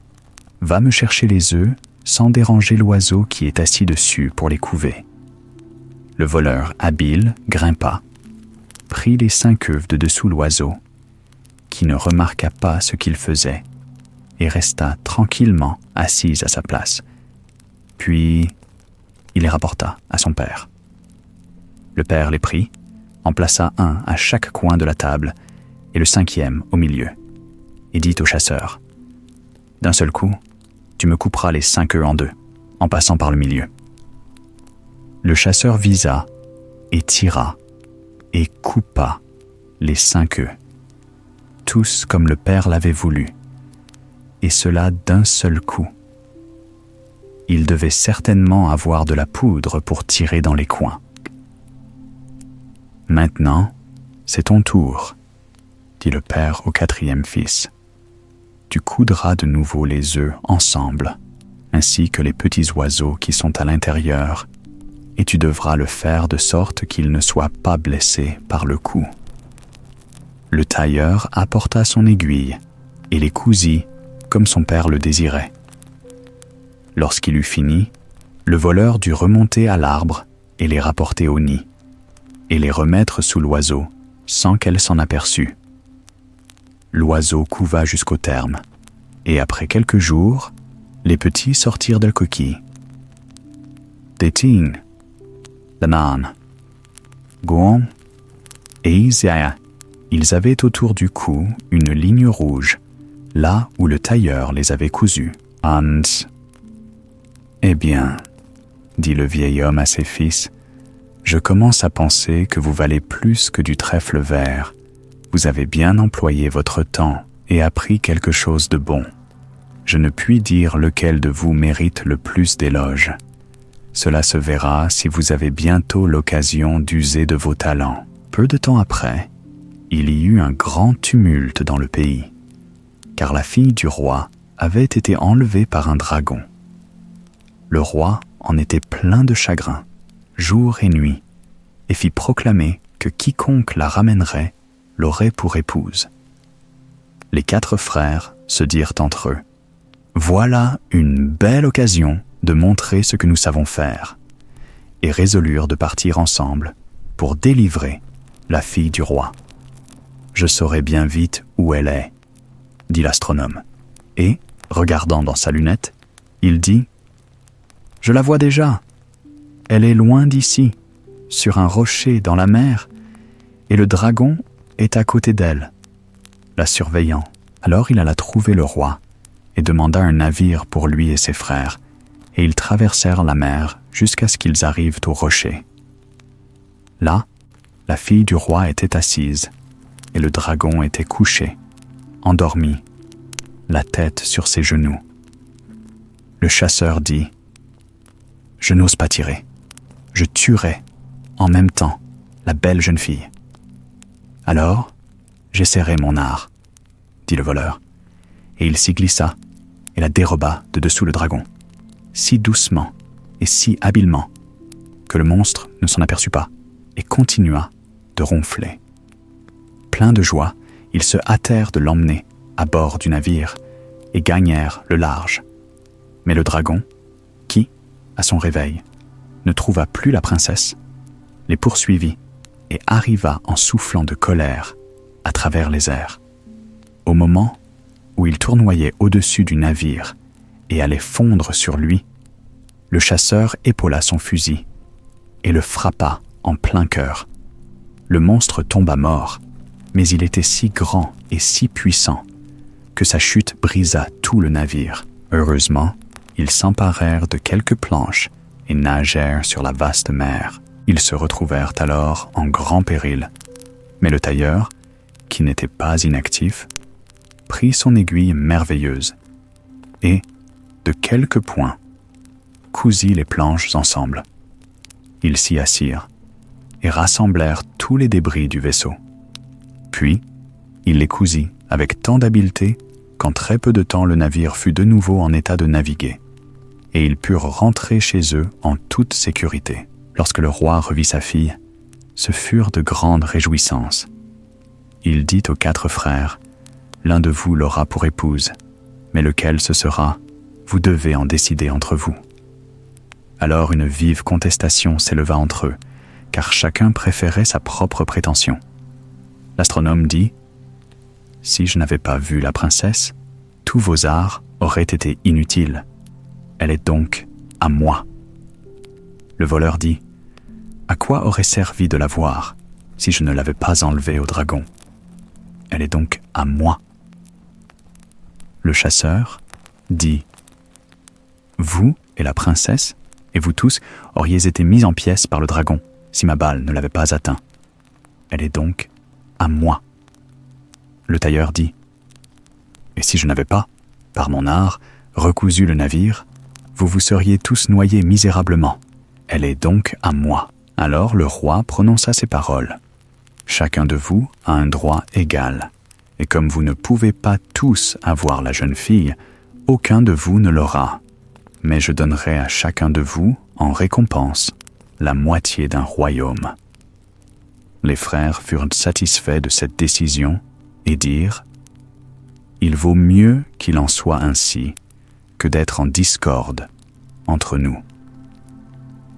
« Va me chercher les œufs sans déranger l'oiseau qui est assis dessus pour les couver. » Le voleur habile grimpa, prit les 5 œufs de dessous l'oiseau, qui ne remarqua pas ce qu'il faisait, et resta tranquillement assis à sa place. Puis, il les rapporta à son père. Le père les prit, en plaça un à chaque coin de la table, et le 5e au milieu, et dit au chasseur « D'un seul coup, tu me couperas les 5 œufs en 2, en passant par le milieu. » Le chasseur visa, et tira, et coupa les 5 œufs, tous comme le père l'avait voulu, et cela d'un seul coup. Il devait certainement avoir de la poudre pour tirer dans les coins. « Maintenant, c'est ton tour, » dit le père au 4e fils. « Tu coudras de nouveau les œufs ensemble, ainsi que les petits oiseaux qui sont à l'intérieur, et tu devras le faire de sorte qu'ils ne soient pas blessés par le coup. » Le tailleur apporta son aiguille et les cousit comme son père le désirait. Lorsqu'il eut fini, le voleur dut remonter à l'arbre et les rapporter au nid, et les remettre sous l'oiseau sans qu'elle s'en aperçût. L'oiseau couva jusqu'au terme, et après quelques jours, les petits sortirent de la coquille. Des ting, l'anan, goon, et Isaiah. Ils avaient autour du cou une ligne rouge, là où le tailleur les avait cousus. Hans. Eh bien, dit le vieil homme à ses fils, je commence à penser que vous valez plus que du trèfle vert. Vous avez bien employé votre temps et appris quelque chose de bon. Je ne puis dire lequel de vous mérite le plus d'éloges. Cela se verra si vous avez bientôt l'occasion d'user de vos talents. Peu de temps après, il y eut un grand tumulte dans le pays, car la fille du roi avait été enlevée par un dragon. Le roi en était plein de chagrin, jour et nuit, et fit proclamer que quiconque la ramènerait l'aurait pour épouse. Les 4 frères se dirent entre eux « Voilà une belle occasion de montrer ce que nous savons faire », et résolurent de partir ensemble pour délivrer la fille du roi. « Je saurai bien vite où elle est, » dit l'astronome, et, regardant dans sa lunette, il dit « Je la vois déjà. Elle est loin d'ici, sur un rocher dans la mer, et le dragon est à côté d'elle, la surveillant. » Alors il alla trouver le roi et demanda un navire pour lui et ses frères, et ils traversèrent la mer jusqu'à ce qu'ils arrivent au rocher. Là, la fille du roi était assise, et le dragon était couché, endormi, la tête sur ses genoux. Le chasseur dit « Je n'ose pas tirer. Je tuerai, en même temps, la belle jeune fille. » Alors, j'essaierai mon art, dit le voleur, et il s'y glissa et la déroba de dessous le dragon, si doucement et si habilement que le monstre ne s'en aperçut pas et continua de ronfler. Pleins de joie, ils se hâtèrent de l'emmener à bord du navire et gagnèrent le large Mais le dragon, qui, à son réveil, ne trouva plus la princesse, les poursuivit et arriva en soufflant de colère à travers les airs. Au moment où il tournoyait au-dessus du navire et allait fondre sur lui, le chasseur épaula son fusil et le frappa en plein cœur. Le monstre tomba mort, mais il était si grand et si puissant que sa chute brisa tout le navire. Heureusement, ils s'emparèrent de quelques planches et nagèrent sur la vaste mer. Ils se retrouvèrent alors en grand péril. Mais le tailleur, qui n'était pas inactif, prit son aiguille merveilleuse et, de quelques points, cousit les planches ensemble. Ils s'y assirent et rassemblèrent tous les débris du vaisseau. Puis, il les cousit avec tant d'habileté qu'en très peu de temps le navire fut de nouveau en état de naviguer, et ils purent rentrer chez eux en toute sécurité. Lorsque le roi revit sa fille, ce furent de grandes réjouissances. Il dit aux 4 frères, « L'un de vous l'aura pour épouse, mais lequel ce sera, vous devez en décider entre vous. » Alors une vive contestation s'éleva entre eux, car chacun préférait sa propre prétention. L'astronome dit, « Si je n'avais pas vu la princesse, tous vos arts auraient été inutiles. Elle est donc à moi. » Le voleur dit, « À quoi aurait servi de la voir si je ne l'avais pas enlevée au dragon? Elle est donc à moi. » Le chasseur dit, « Vous et la princesse, et vous tous, auriez été mis en pièces par le dragon si ma balle ne l'avait pas atteint. Elle est donc à moi. » Le tailleur dit, « Et si je n'avais pas, par mon art, recousu le navire, vous vous seriez tous noyés misérablement. Elle est donc à moi. » Alors le roi prononça ces paroles. « Chacun de vous a un droit égal, et comme vous ne pouvez pas tous avoir la jeune fille, aucun de vous ne l'aura. Mais je donnerai à chacun de vous, en récompense, la moitié d'un royaume. » Les frères furent satisfaits de cette décision et dirent, « Il vaut mieux qu'il en soit ainsi que d'être en discorde entre nous. »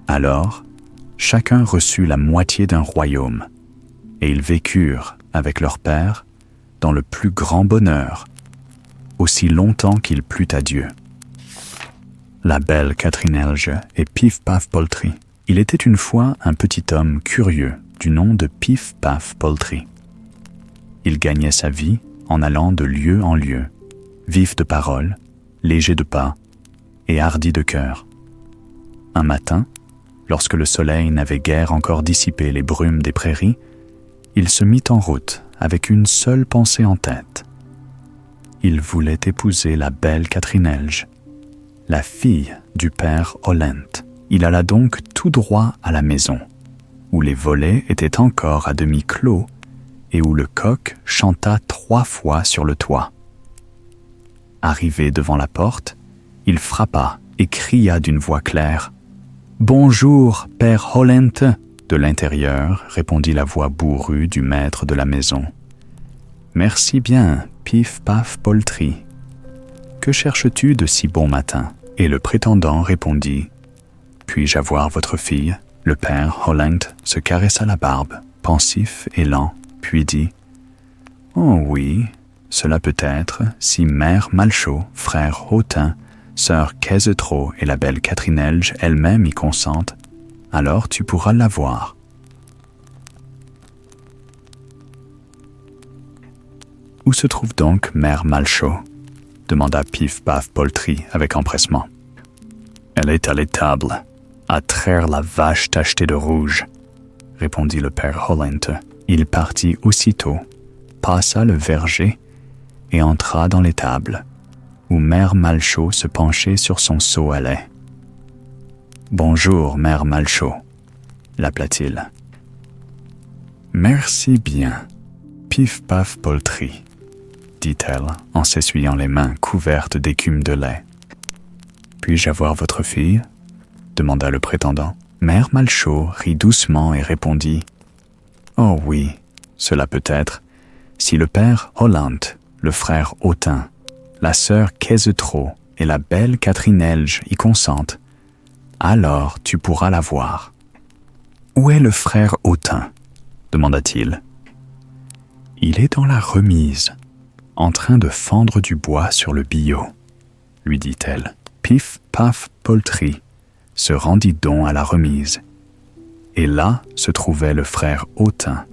Alors, chacun reçut la moitié d'un royaume, et ils vécurent avec leur père dans le plus grand bonheur, aussi longtemps qu'il plut à Dieu. La belle Catrinelge et Pif-Paf-Poltrie. Il était une fois un petit homme curieux du nom de Pif-Paf-Poltrie. Il gagnait sa vie en allant de lieu en lieu, vif de parole, léger de pas et hardi de cœur. Un matin, lorsque le soleil n'avait guère encore dissipé les brumes des prairies, il se mit en route avec une seule pensée en tête. Il voulait épouser la belle Catrinelge, la fille du père Hollent. Il alla donc tout droit à la maison, où les volets étaient encore à demi clos et où le coq chanta 3 fois sur le toit. Arrivé devant la porte, il frappa et cria d'une voix claire, « Bonjour, père Hollent !» De l'intérieur répondit la voix bourrue du maître de la maison. « Merci bien, Pif-Paf-Poltrie. Que cherches-tu de si bon matin ?» Et le prétendant répondit, « Puis-je avoir votre fille ?» Le père Hollent se caressa la barbe, pensif et lent, puis dit, « Oh oui, cela peut être si mère Malchaud, frère Hautain, sœur Quézetro et la belle Catrinelge elle-même y consentent, alors tu pourras la voir. » « Où se trouve donc mère Malchaud ?» demanda Pif-Paf-Poltrie avec empressement. « Elle est à l'étable, à traire la vache tachetée de rouge, » répondit le père Hollent. Il partit aussitôt, passa le verger et entra dans l'étable, où mère Malchaud se penchait sur son seau à lait. « Bonjour, mère Malchaud, » l'appela-t-il. « Merci bien, Pif-Paf-Poltrie, » dit-elle en s'essuyant les mains couvertes d'écume de lait. « Puis-je avoir votre fille ?» demanda le prétendant. Mère Malchaud rit doucement et répondit, « Oh oui, cela peut être, si le père Hollent, le frère Hautain, la sœur Quézetro et la belle Catrinelge y consente, alors tu pourras la voir. »« Où est le frère Autin ?» demanda-t-il. « Il est dans la remise, en train de fendre du bois sur le billot, » lui dit-elle. Pif Paf Poltrie se rendit donc à la remise. Et là se trouvait le frère Autin,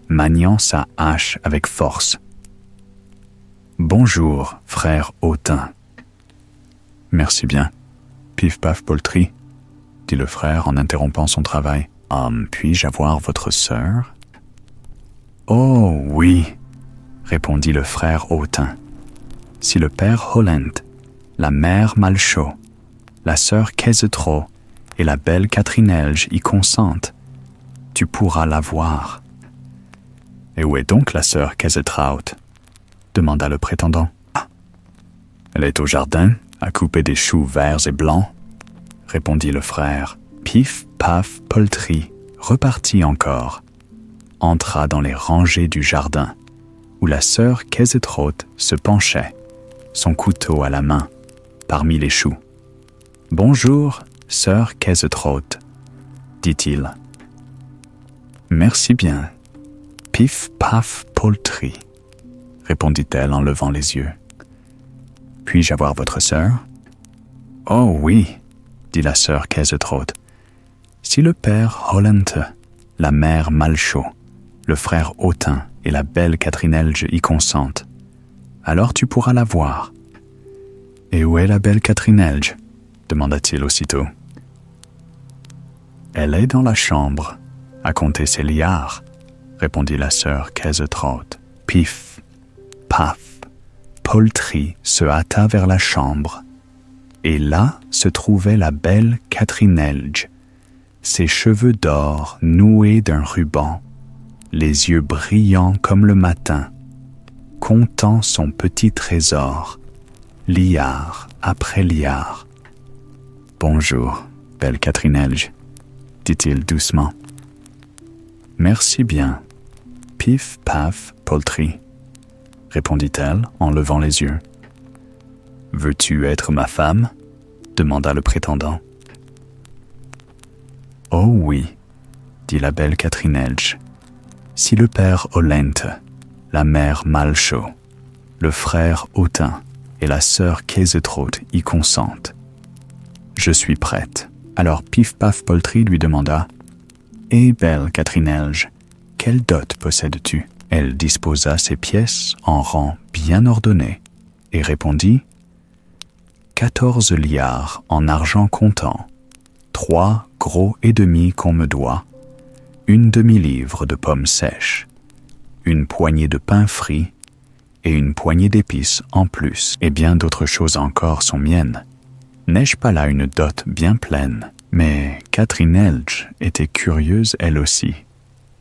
maniant sa hache avec force. « Bonjour, frère Autin. »« Merci bien, Pif Paf Poltrie, » dit le frère en interrompant son travail. « Puis-je avoir votre sœur ?»« Oh oui, » répondit le frère Autin. « Si le père Holland, la mère Malchaud, la sœur Quezetro et la belle Catrinelge y consentent, tu pourras la voir. »« Et où est donc la sœur Quezetraut ?» demanda le prétendant. « Elle est au jardin, à couper des choux verts et blancs, » répondit le frère. Pif Paf Poltrie repartit encore, entra dans les rangées du jardin, où la sœur Quezetraut se penchait, son couteau à la main, parmi les choux. « Bonjour, sœur Quezetraut, » dit-il. « Merci bien, Pif Paf Poltrie, » répondit-elle en levant les yeux. « Puis-je avoir votre sœur ?»« Oh oui, » dit la sœur Quezetraut. « Si le père Hollente, la mère Malchaud, le frère Autin et la belle Catrinelge y consentent, alors tu pourras la voir. »« Et où est la belle Catrinelge ?» demanda-t-il aussitôt. « Elle est dans la chambre, à compter ses liards, » répondit la sœur Quezetraut. Pif, paf, Poltrie se hâta vers la chambre, et là se trouvait la belle Catrinelge, ses cheveux d'or noués d'un ruban, les yeux brillants comme le matin, comptant son petit trésor, liard après liard. « Bonjour, belle Catrinelge, » dit-il doucement. « Merci bien, Pif Paf Poltrie, » répondit-elle en levant les yeux. « Veux-tu être ma femme ?» demanda le prétendant. « Oh oui, » dit la belle Catrinelge, « si le père Hollente, la mère Malchaud, le frère Autin et la sœur Quezetraut y consentent. Je suis prête. » Alors Pif Paf Poltrie lui demanda « Eh belle Catrinelge, quelle dot possèdes-tu » Elle disposa ses pièces en rang bien ordonné et répondit « 14 liards en argent comptant, 3 gros et demi qu'on me doit, 1 demi-livre de pommes sèches, 1 poignée de pain frit et 1 poignée d'épices en plus, et bien d'autres choses encore sont miennes. N'ai-je pas là une dot bien pleine ?» Mais Catrinelge était curieuse elle aussi,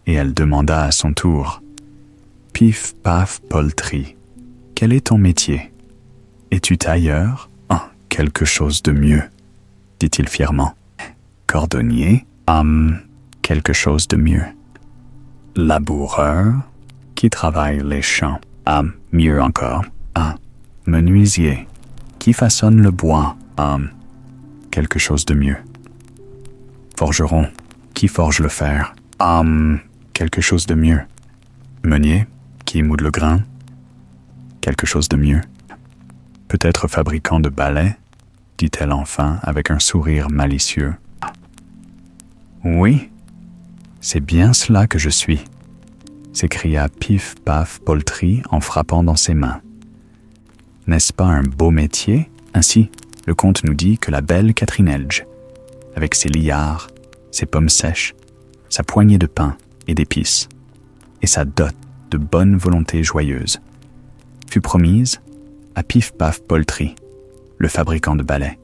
et elle demanda à son tour « Pif Paf Poltrie, quel est ton métier ? Es-tu tailleur ? Ah, quelque chose de mieux, dit-il fièrement. Cordonnier ? Quelque chose de mieux. Laboureur ? Qui travaille les champs ? Mieux encore. Menuisier ? Qui façonne le bois ? Quelque chose de mieux. Forgeron, qui forge le fer. Quelque chose de mieux. Meunier, qui moule le grain. Quelque chose de mieux. Peut-être fabricant de balais, dit-elle enfin avec un sourire malicieux. Oui, c'est bien cela que je suis, s'écria Pif Paf Poltrie en frappant dans ses mains. N'est-ce pas un beau métier ? Ainsi, le conte nous dit que la belle Catrinelge, avec ses liards, ses pommes sèches, sa poignée de pain et d'épices, et sa dot de bonne volonté joyeuse, fut promise à Pif Paf Poltrie, le fabricant de balais,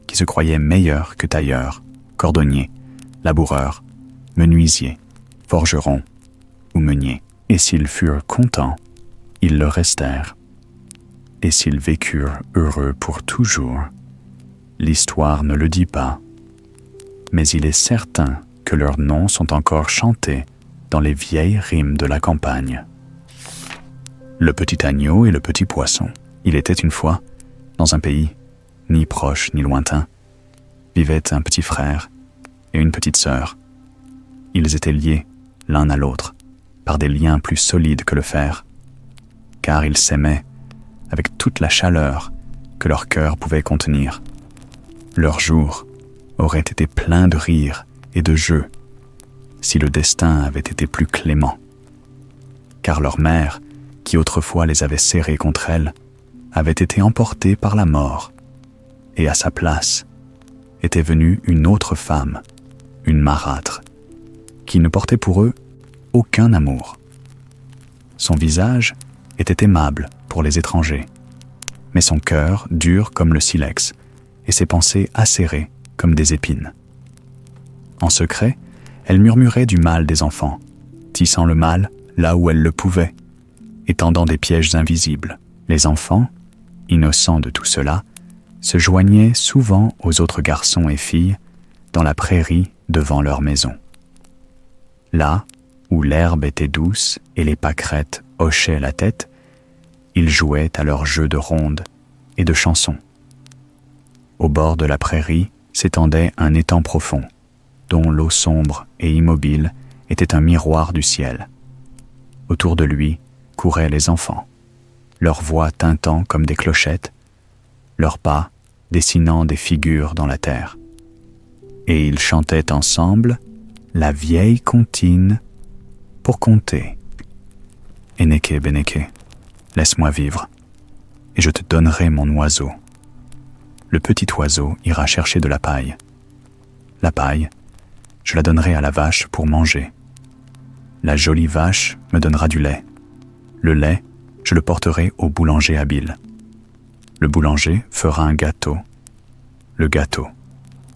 qui se croyait meilleur que tailleur, cordonnier, laboureur, menuisier, forgeron ou meunier. Et s'ils furent contents, ils le restèrent. Et s'ils vécurent heureux pour toujours, l'histoire ne le dit pas, mais il est certain que leurs noms sont encore chantés dans les vieilles rimes de la campagne. Le petit agneau et le petit poisson. Il était une fois, dans un pays, ni proche ni lointain, vivait un petit frère et une petite sœur. Ils étaient liés l'un à l'autre par des liens plus solides que le fer, car ils s'aimaient avec toute la chaleur que leur cœur pouvait contenir. Leurs jours auraient été pleins de rires et de jeux si le destin avait été plus clément, car leur mère, qui autrefois les avait serrés contre elle, avait été emportée par la mort, et à sa place était venue une autre femme, une marâtre, qui ne portait pour eux aucun amour. Son visage était aimable pour les étrangers, mais son cœur dur comme le silex, et ses pensées acérées comme des épines. En secret, elle murmurait du mal des enfants, tissant le mal là où elle le pouvait, et tendant des pièges invisibles. Les enfants, innocents de tout cela, se joignaient souvent aux autres garçons et filles dans la prairie devant leur maison. Là où l'herbe était douce et les pâquerettes hochaient la tête, ils jouaient à leurs jeux de rondes et de chansons. Au bord de la prairie s'étendait un étang profond, dont l'eau sombre et immobile était un miroir du ciel. Autour de lui couraient les enfants, leurs voix tintant comme des clochettes, leurs pas dessinant des figures dans la terre. Et ils chantaient ensemble la vieille comptine pour compter. Eneke Beneke, laisse-moi vivre, et je te donnerai mon oiseau. Le petit oiseau ira chercher de la paille. La paille, je la donnerai à la vache pour manger. La jolie vache me donnera du lait. Le lait, je le porterai au boulanger habile. Le boulanger fera un gâteau. Le gâteau,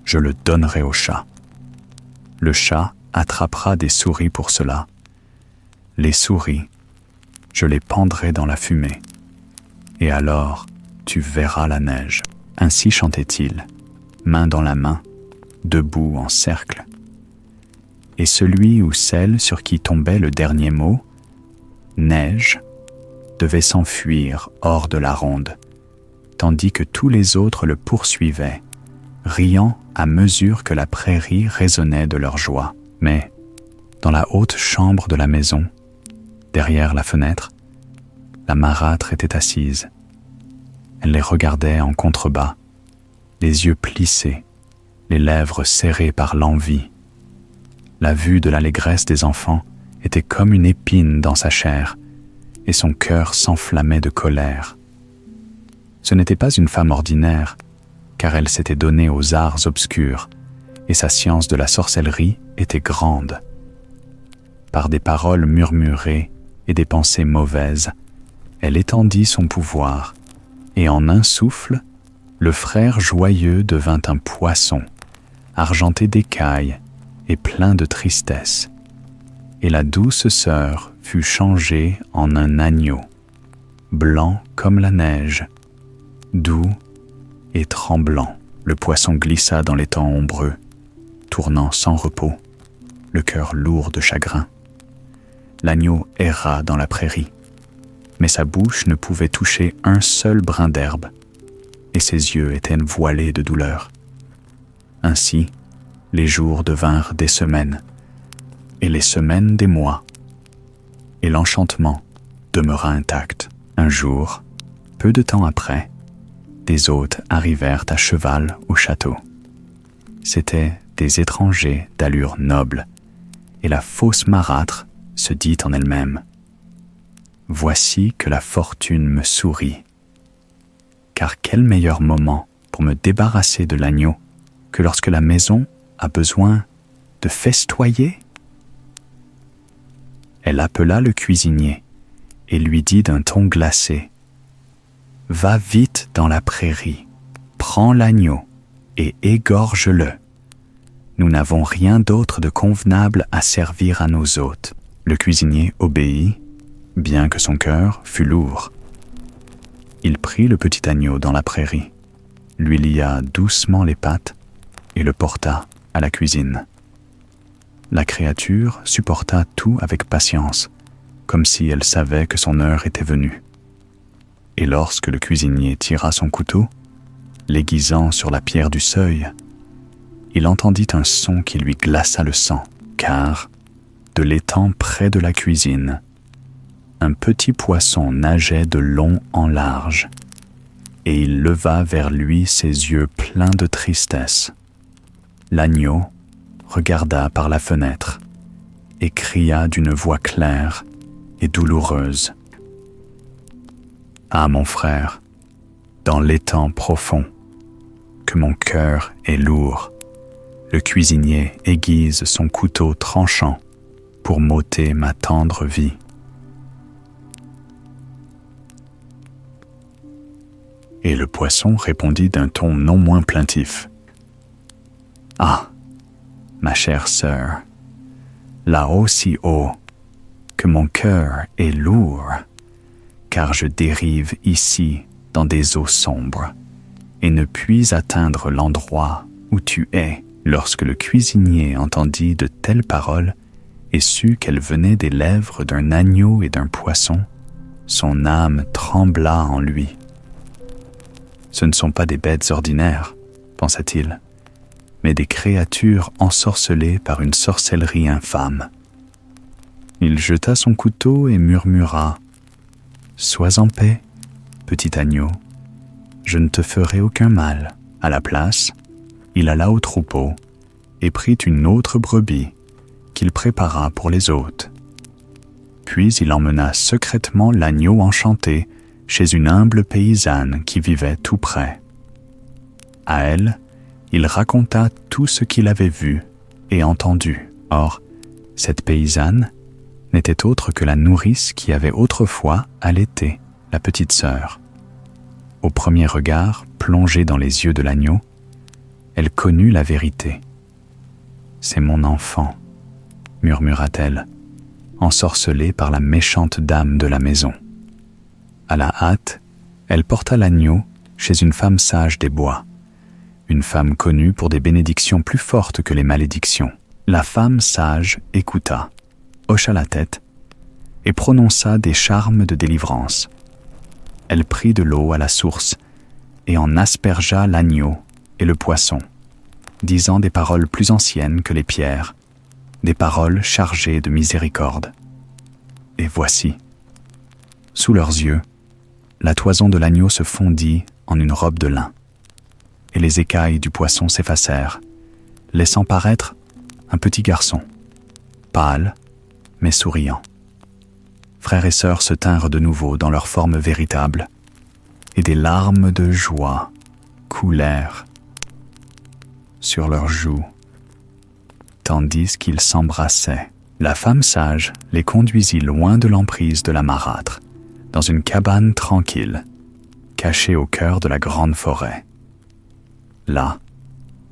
je le donnerai au chat. Le chat attrapera des souris pour cela. Les souris, je les pendrai dans la fumée. Et alors, tu verras la neige. Ainsi chantait-il, main dans la main, debout en cercle. Et celui ou celle sur qui tombait le dernier mot, neige, devait s'enfuir hors de la ronde, tandis que tous les autres le poursuivaient, riant à mesure que la prairie résonnait de leur joie. Mais, dans la haute chambre de la maison, derrière la fenêtre, la marâtre était assise. Elle les regardait en contrebas, les yeux plissés, les lèvres serrées par l'envie. La vue de l'allégresse des enfants était comme une épine dans sa chair, et son cœur s'enflammait de colère. Ce n'était pas une femme ordinaire, car elle s'était donnée aux arts obscurs, et sa science de la sorcellerie était grande. Par des paroles murmurées et des pensées mauvaises, elle étendit son pouvoir, et en un souffle, le frère joyeux devint un poisson, argenté d'écailles et plein de tristesse, et la douce sœur fut changée en un agneau, blanc comme la neige, doux et tremblant. Le poisson glissa dans l'étang ombreux, tournant sans repos, le cœur lourd de chagrin. L'agneau erra dans la prairie, mais sa bouche ne pouvait toucher un seul brin d'herbe, et ses yeux étaient voilés de douleur. Ainsi, les jours devinrent des semaines, et les semaines des mois, et l'enchantement demeura intact. Un jour, peu de temps après, des hôtes arrivèrent à cheval au château. C'étaient des étrangers d'allure noble, et la fausse marâtre se dit en elle-même : « Voici que la fortune me sourit. Car quel meilleur moment pour me débarrasser de l'agneau que lorsque la maison a besoin de festoyer ?» Elle appela le cuisinier et lui dit d'un ton glacé : « Va vite dans la prairie, prends l'agneau et égorge-le. Nous n'avons rien d'autre de convenable à servir à nos hôtes. » Le cuisinier obéit, bien que son cœur fût lourd. Il prit le petit agneau dans la prairie, lui lia doucement les pattes et le porta à la cuisine. La créature supporta tout avec patience, comme si elle savait que son heure était venue. Et lorsque le cuisinier tira son couteau, l'aiguisant sur la pierre du seuil, il entendit un son qui lui glaça le sang, car, de l'étang près de la cuisine, un petit poisson nageait de long en large, et il leva vers lui ses yeux pleins de tristesse. L'agneau regarda par la fenêtre et cria d'une voix claire et douloureuse. « Ah, mon frère, dans l'étang profond, que mon cœur est lourd, le cuisinier aiguise son couteau tranchant pour m'ôter ma tendre vie. » Et le poisson répondit d'un ton non moins plaintif. « Ah, ma chère sœur, là aussi haut, que mon cœur est lourd, car je dérive ici dans des eaux sombres, et ne puis atteindre l'endroit où tu es. » Lorsque le cuisinier entendit de telles paroles et sut qu'elles venaient des lèvres d'un agneau et d'un poisson, son âme trembla en lui. « Ce ne sont pas des bêtes ordinaires, pensa-t-il, mais des créatures ensorcelées par une sorcellerie infâme. » Il jeta son couteau et murmura « Sois en paix, petit agneau, je ne te ferai aucun mal. » À la place, il alla au troupeau et prit une autre brebis qu'il prépara pour les hôtes. Puis il emmena secrètement l'agneau enchanté chez une humble paysanne qui vivait tout près. À elle, il raconta tout ce qu'il avait vu et entendu. Or, cette paysanne n'était autre que la nourrice qui avait autrefois allaité la petite sœur. Au premier regard, plongé dans les yeux de l'agneau, elle connut la vérité. « C'est mon enfant, » murmura-t-elle, ensorcelée par la méchante dame de la maison. À la hâte, elle porta l'agneau chez une femme sage des bois, une femme connue pour des bénédictions plus fortes que les malédictions. La femme sage écouta, hocha la tête et prononça des charmes de délivrance. Elle prit de l'eau à la source et en aspergea l'agneau et le poisson, disant des paroles plus anciennes que les pierres, des paroles chargées de miséricorde. Et voici, sous leurs yeux, la toison de l'agneau se fondit en une robe de lin, et les écailles du poisson s'effacèrent, laissant paraître un petit garçon, pâle mais souriant. Frères et sœurs se tinrent de nouveau dans leur forme véritable, et des larmes de joie coulèrent sur leurs joues, tandis qu'ils s'embrassaient. La femme sage les conduisit loin de l'emprise de la marâtre, dans une cabane tranquille, cachée au cœur de la grande forêt. Là,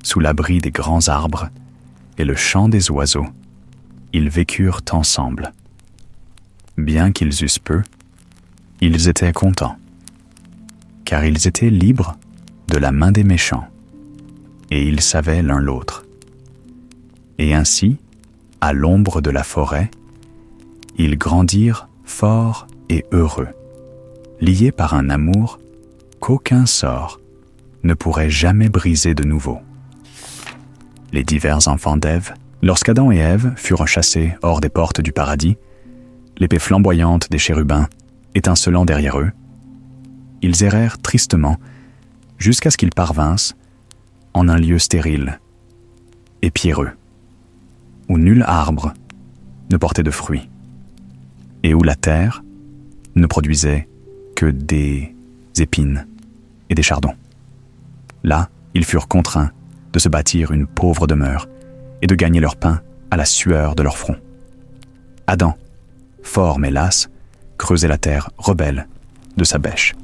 sous l'abri des grands arbres et le chant des oiseaux, ils vécurent ensemble. Bien qu'ils eussent peu, ils étaient contents, car ils étaient libres de la main des méchants, et ils savaient l'un l'autre. Et ainsi, à l'ombre de la forêt, ils grandirent forts et heureux, liés par un amour qu'aucun sort ne pourrait jamais briser de nouveau. Les divers enfants d'Ève, lorsqu'Adam et Ève furent chassés hors des portes du paradis, l'épée flamboyante des chérubins étincelant derrière eux, ils errèrent tristement jusqu'à ce qu'ils parvinssent en un lieu stérile et pierreux, où nul arbre ne portait de fruits, et où la terre ne produisait que des épines et des chardons. Là, ils furent contraints de se bâtir une pauvre demeure et de gagner leur pain à la sueur de leur front. Adam, fort mais las, creusait la terre rebelle de sa bêche,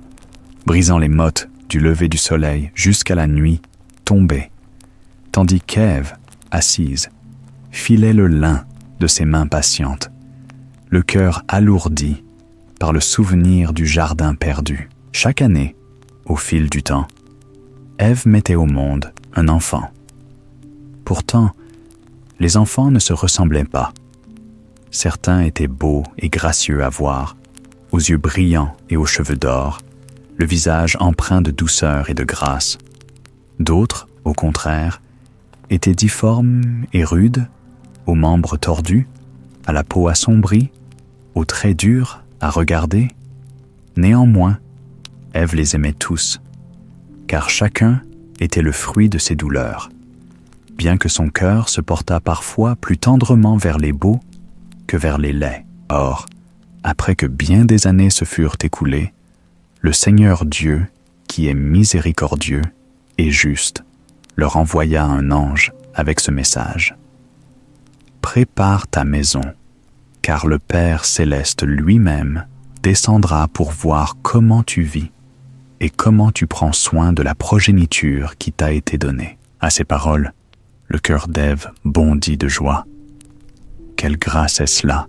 brisant les mottes du lever du soleil jusqu'à la nuit tombée, tandis qu'Ève, assise, filait le lin de ses mains patientes, le cœur alourdi par le souvenir du jardin perdu. Chaque année, au fil du temps, Ève mettait au monde un enfant. Pourtant, les enfants ne se ressemblaient pas. Certains étaient beaux et gracieux à voir, aux yeux brillants et aux cheveux d'or, le visage empreint de douceur et de grâce. D'autres, au contraire, étaient difformes et rudes, aux membres tordus, à la peau assombrie, aux traits durs à regarder. Néanmoins, Ève les aimait tous, car chacun était le fruit de ses douleurs, bien que son cœur se portât parfois plus tendrement vers les beaux que vers les laids. Or, après que bien des années se furent écoulées, le Seigneur Dieu, qui est miséricordieux et juste, leur envoya un ange avec ce message. « Prépare ta maison, car le Père céleste lui-même descendra pour voir comment tu vis et comment tu prends soin de la progéniture qui t'a été donnée. » À ces paroles, le cœur d'Ève bondit de joie. « Quelle grâce est-ce là,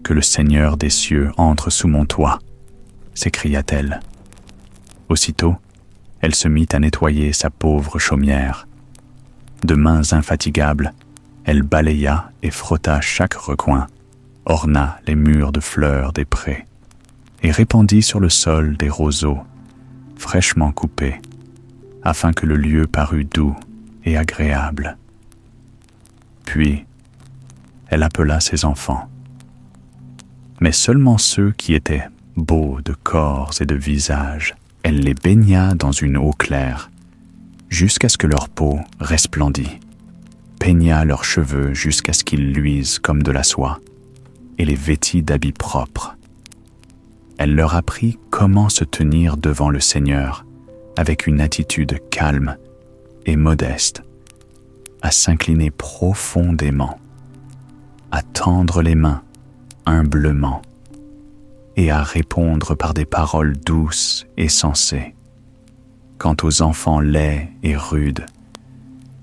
que le Seigneur des cieux entre sous mon toit !» s'écria-t-elle. Aussitôt, elle se mit à nettoyer sa pauvre chaumière. De mains infatigables, elle balaya et frotta chaque recoin, orna les murs de fleurs des prés, et répandit sur le sol des roseaux, fraîchement coupés, afin que le lieu parût doux et agréable. Puis, elle appela ses enfants, mais seulement ceux qui étaient beaux de corps et de visage. Elle les baigna dans une eau claire, jusqu'à ce que leur peau resplendît, peigna leurs cheveux jusqu'à ce qu'ils luisent comme de la soie, et les vêtit d'habits propres. Elle leur apprit comment se tenir devant le Seigneur avec une attitude calme et modeste, à s'incliner profondément, à tendre les mains humblement, et à répondre par des paroles douces et sensées. Quant aux enfants laids et rudes,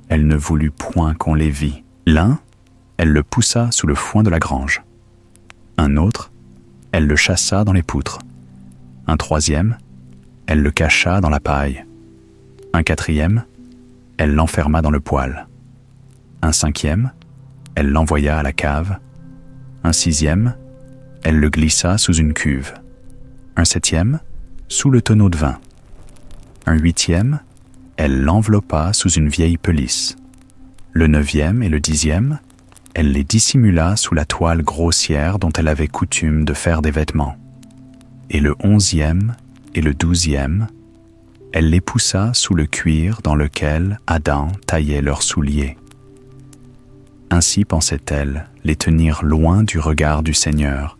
elle ne voulut point qu'on les vît. L'un, elle le poussa sous le foin de la grange. Un autre, elle le chassa dans les poutres. Un troisième, elle le cacha dans la paille. Un quatrième, elle l'enferma dans le poêle. Un cinquième, elle l'envoya à la cave. Un sixième, elle le glissa sous une cuve. Un septième, sous le tonneau de vin. Un huitième, elle l'enveloppa sous une vieille pelisse. Le neuvième et le dixième, elle les dissimula sous la toile grossière dont elle avait coutume de faire des vêtements. Et le onzième et le douzième, elle les poussa sous le cuir dans lequel Adam taillait leurs souliers. Ainsi pensait-elle les tenir loin du regard du Seigneur,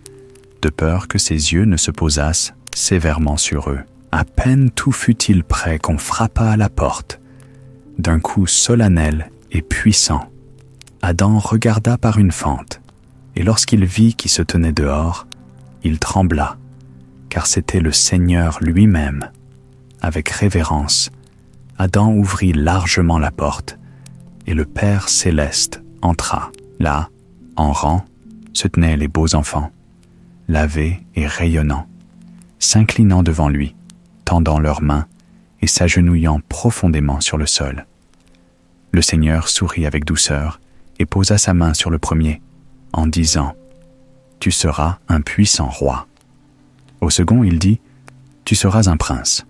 de peur que ses yeux ne se posassent sévèrement sur eux. À peine tout fut-il prêt qu'on frappa à la porte. D'un coup solennel et puissant, Adam regarda par une fente, et lorsqu'il vit qui se tenait dehors, il trembla, car c'était le Seigneur lui-même. Avec révérence, Adam ouvrit largement la porte, et le Père céleste entra. Là, en rang, se tenaient les beaux enfants, lavés et rayonnants, s'inclinant devant lui, tendant leurs mains et s'agenouillant profondément sur le sol. Le Seigneur sourit avec douceur et posa sa main sur le premier, en disant « Tu seras un puissant roi ». Au second, il dit « Tu seras un prince ».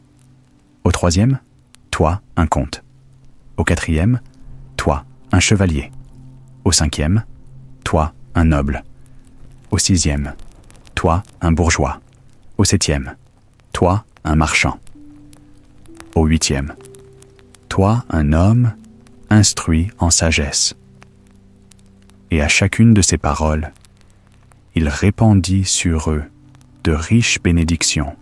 Au troisième, « Toi, un comte ». Au quatrième, « Toi, un chevalier ». Au cinquième, « Toi, un noble ». Au sixième, « Toi, un bourgeois ». Au septième, « Toi, un marchand ». Au huitième, « Toi, un homme instruit en sagesse ». Et à chacune de ces paroles, il répandit sur eux de riches bénédictions,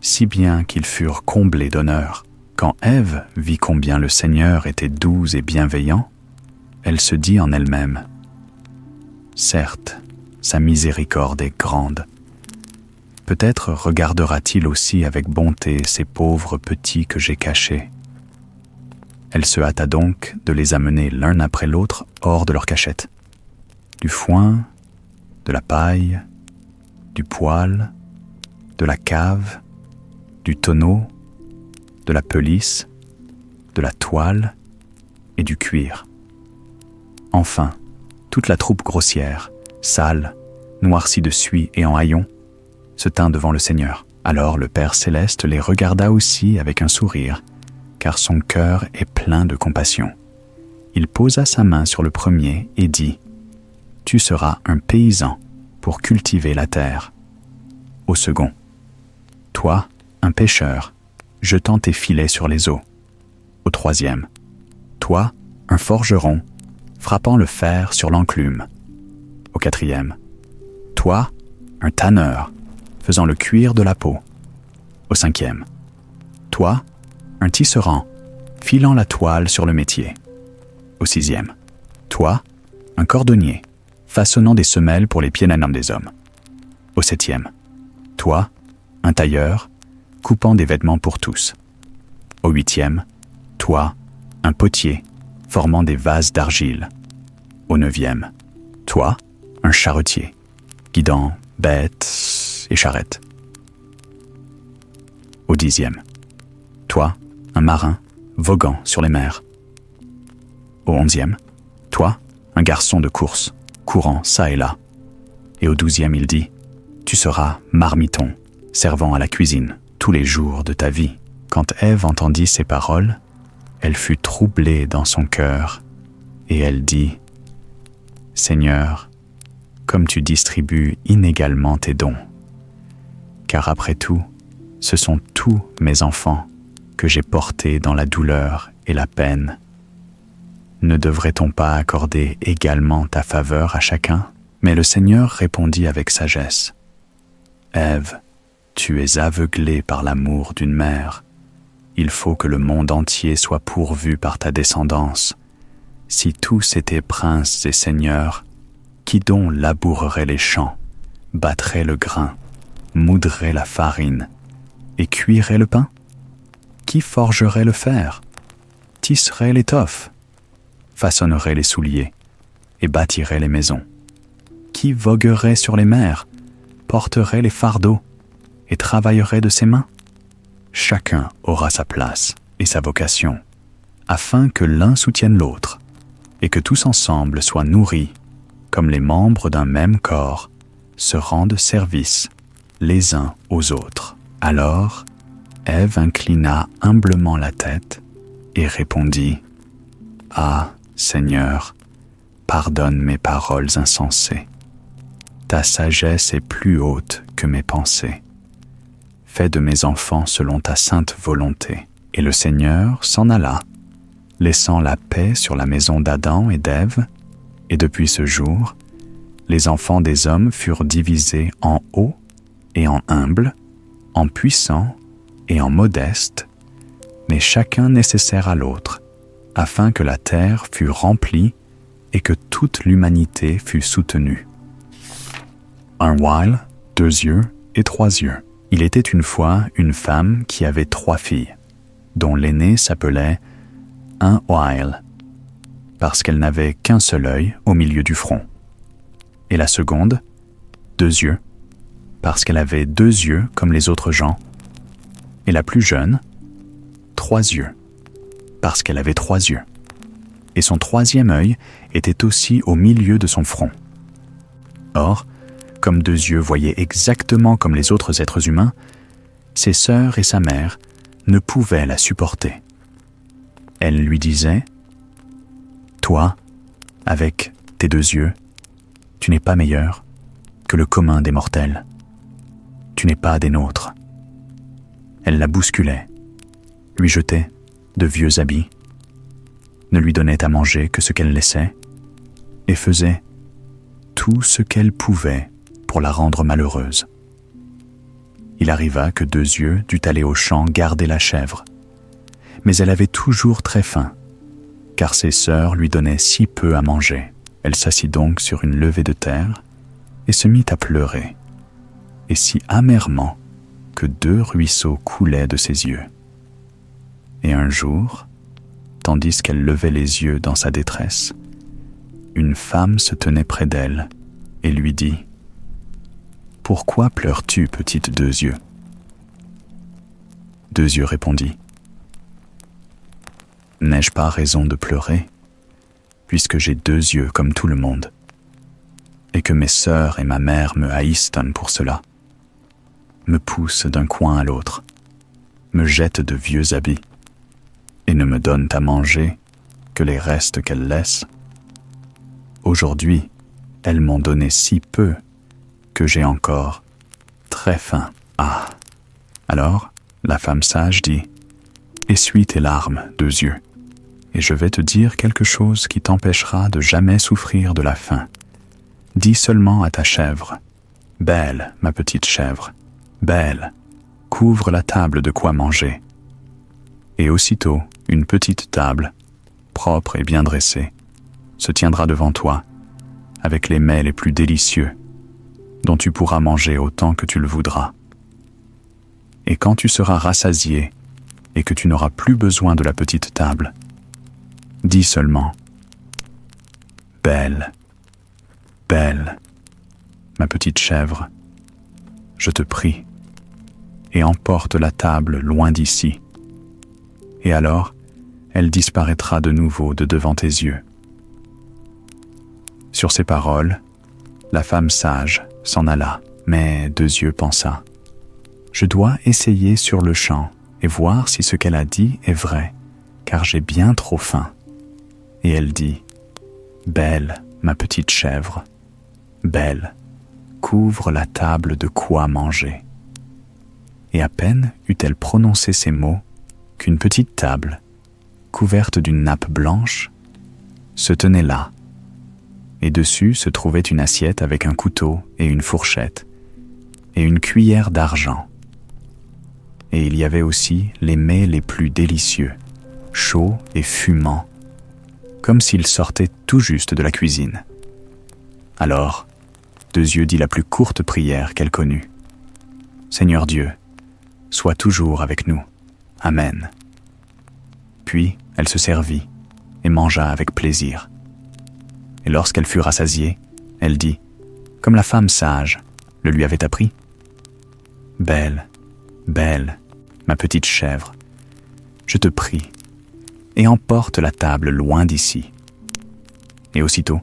si bien qu'ils furent comblés d'honneur. Quand Ève vit combien le Seigneur était doux et bienveillant, elle se dit en elle-même « Certes, sa miséricorde est grande. Peut-être regardera-t-il aussi avec bonté ces pauvres petits que j'ai cachés. » Elle se hâta donc de les amener l'un après l'autre hors de leur cachette. Du foin, de la paille, du poêle, de la cave, du tonneau, de la pelisse, de la toile et du cuir. Enfin, toute la troupe grossière, sale, noircie de suie et en haillons, se tint devant le Seigneur. Alors le Père céleste les regarda aussi avec un sourire, car son cœur est plein de compassion. Il posa sa main sur le premier et dit « Tu seras un paysan pour cultiver la terre. » Au second « Toi, un pêcheur, jetant tes filets sur les eaux. » Au troisième « Toi, un forgeron, frappant le fer sur l'enclume. » Au quatrième « Toi, un tanneur, faisant le cuir de la peau. » Au cinquième « Toi, un tisserand, filant la toile sur le métier. » Au sixième « Toi, un cordonnier, façonnant des semelles pour les pieds d'un homme des hommes. » Au septième « Toi, un tailleur, coupant des vêtements pour tous. » Au huitième « Toi, un potier, formant des vases d'argile. » Au neuvième « Toi, un charretier, guidant bêtes et charrettes. » Au dixième « Toi, un marin, voguant sur les mers. » Au onzième « Toi, un garçon de course, courant çà et là. » Et au douzième, il dit « Tu seras marmiton, servant à la cuisine, tous les jours de ta vie. » Quand Ève entendit ces paroles, elle fut troublée dans son cœur, et elle dit « Seigneur, comme tu distribues inégalement tes dons, car après tout, ce sont tous mes enfants que j'ai portés dans la douleur et la peine. Ne devrait-on pas accorder également ta faveur à chacun ? » Mais le Seigneur répondit avec sagesse « Ève, tu es aveuglée par l'amour d'une mère. Il faut que le monde entier soit pourvu par ta descendance. Si tous étaient princes et seigneurs, qui donc labourerait les champs, battrait le grain, moudrait la farine et cuirait le pain? Qui forgerait le fer, tisserait l'étoffe, façonnerait les souliers et bâtirait les maisons? Qui voguerait sur les mers, porterait les fardeaux et travaillerait de ses mains? Chacun aura sa place et sa vocation, afin que l'un soutienne l'autre, et que tous ensemble soient nourris, comme les membres d'un même corps se rendent service les uns aux autres. Alors, Ève inclina humblement la tête et répondit « Ah, Seigneur, pardonne mes paroles insensées. Ta sagesse est plus haute que mes pensées. Fais de mes enfants selon ta sainte volonté. » Et le Seigneur s'en alla, laissant la paix sur la maison d'Adam et d'Ève, et depuis ce jour, les enfants des hommes furent divisés en hauts et en humbles, en puissants et en modestes, mais chacun nécessaire à l'autre, afin que la terre fût remplie et que toute l'humanité fût soutenue. Un while, 2 yeux et 3 yeux. Il était une fois une femme qui avait 3 filles, dont l'aînée s'appelait un while, parce qu'elle n'avait qu'un seul œil au milieu du front, et la seconde, 2 yeux, parce qu'elle avait 2 yeux comme les autres gens, et la plus jeune, 3 yeux, parce qu'elle avait 3 yeux, et son 3e œil était aussi au milieu de son front. Or, comme 2 yeux voyaient exactement comme les autres êtres humains, ses sœurs et sa mère ne pouvaient la supporter. Elles lui disaient « Toi, avec tes 2 yeux, tu n'es pas meilleur que le commun des mortels. Tu n'es pas des nôtres. » Elle la bousculait, lui jetait de vieux habits, ne lui donnait à manger que ce qu'elle laissait, et faisait tout ce qu'elle pouvait pour la rendre malheureuse. Il arriva que 2 yeux dut aller au champ garder la chèvre, mais elle avait toujours très faim, car ses sœurs lui donnaient si peu à manger. Elle s'assit donc sur une levée de terre et se mit à pleurer, et si amèrement que 2 ruisseaux coulaient de ses yeux. Et un jour, tandis qu'elle levait les yeux dans sa détresse, une femme se tenait près d'elle et lui dit « Pourquoi pleures-tu, petite 2 yeux ?» 2 yeux répondit « N'ai-je pas raison de pleurer, puisque j'ai 2 yeux comme tout le monde, et que mes sœurs et ma mère me haïssent pour cela, me poussent d'un coin à l'autre, me jettent de vieux habits, et ne me donnent à manger que les restes qu'elles laissent. Aujourd'hui, elles m'ont donné si peu que j'ai encore très faim. Ah! Alors, la femme sage dit, « Essuie tes larmes, 2 yeux, et je vais te dire quelque chose qui t'empêchera de jamais souffrir de la faim. Dis seulement à ta chèvre, « Belle, ma petite chèvre, belle, couvre la table de quoi manger. » Et aussitôt, une petite table, propre et bien dressée, se tiendra devant toi, avec les mets les plus délicieux, dont tu pourras manger autant que tu le voudras. Et quand tu seras rassasié et que tu n'auras plus besoin de la petite table, dis seulement « Belle, belle, ma petite chèvre, je te prie, et emporte la table loin d'ici. » Et alors, elle disparaîtra de nouveau de devant tes yeux. Sur ces paroles, la femme sage s'en alla, mais 2 yeux pensa, « Je dois essayer sur le champ et voir si ce qu'elle a dit est vrai, car j'ai bien trop faim. » Et elle dit, « Belle, ma petite chèvre, belle, couvre la table de quoi manger. » Et à peine eut-elle prononcé ces mots qu'une petite table, couverte d'une nappe blanche, se tenait là, et dessus se trouvait une assiette avec un couteau et une fourchette, et une cuillère d'argent. Et il y avait aussi les mets les plus délicieux, chauds et fumants, comme s'ils sortaient tout juste de la cuisine. Alors, 2 yeux dit la plus courte prière qu'elle connut. « Seigneur Dieu, sois toujours avec nous. Amen. » Puis elle se servit et mangea avec plaisir. Et lorsqu'elle fut rassasiée, elle dit, comme la femme sage le lui avait appris, « Belle, belle, ma petite chèvre, je te prie, et emporte la table loin d'ici. » Et aussitôt,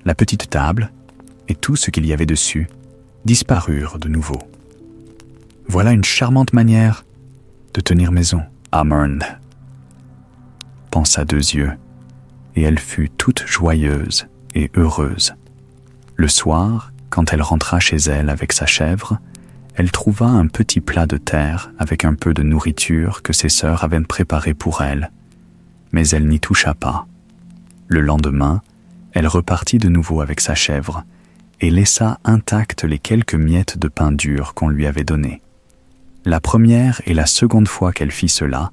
la petite table et tout ce qu'il y avait dessus disparurent de nouveau. Voilà une charmante manière de tenir maison. Amen, pensa 2 yeux, et elle fut toute joyeuse et heureuse. Le soir, quand elle rentra chez elle avec sa chèvre, elle trouva un petit plat de terre avec un peu de nourriture que ses sœurs avaient préparé pour elle, mais elle n'y toucha pas. Le lendemain, elle repartit de nouveau avec sa chèvre et laissa intactes les quelques miettes de pain dur qu'on lui avait données. La première et la seconde fois qu'elle fit cela,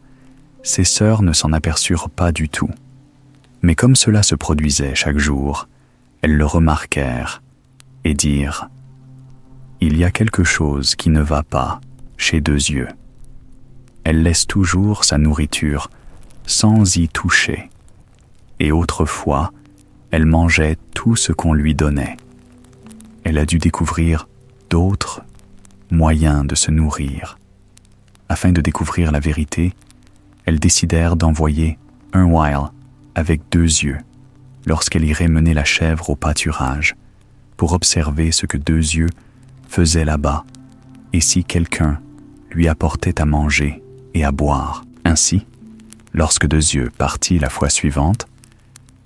ses sœurs ne s'en aperçurent pas du tout. Mais comme cela se produisait chaque jour, elles le remarquèrent et dirent « Il y a quelque chose qui ne va pas chez 2 yeux. Elle laisse toujours sa nourriture sans y toucher. Et autrefois, elle mangeait tout ce qu'on lui donnait. Elle a dû découvrir d'autres moyens de se nourrir. » Afin de découvrir la vérité, elles décidèrent d'envoyer un while avec 2 yeux lorsqu'elle irait mener la chèvre au pâturage pour observer ce que 2 yeux faisait là-bas et si quelqu'un lui apportait à manger et à boire. Ainsi, lorsque 2 yeux partit la fois suivante,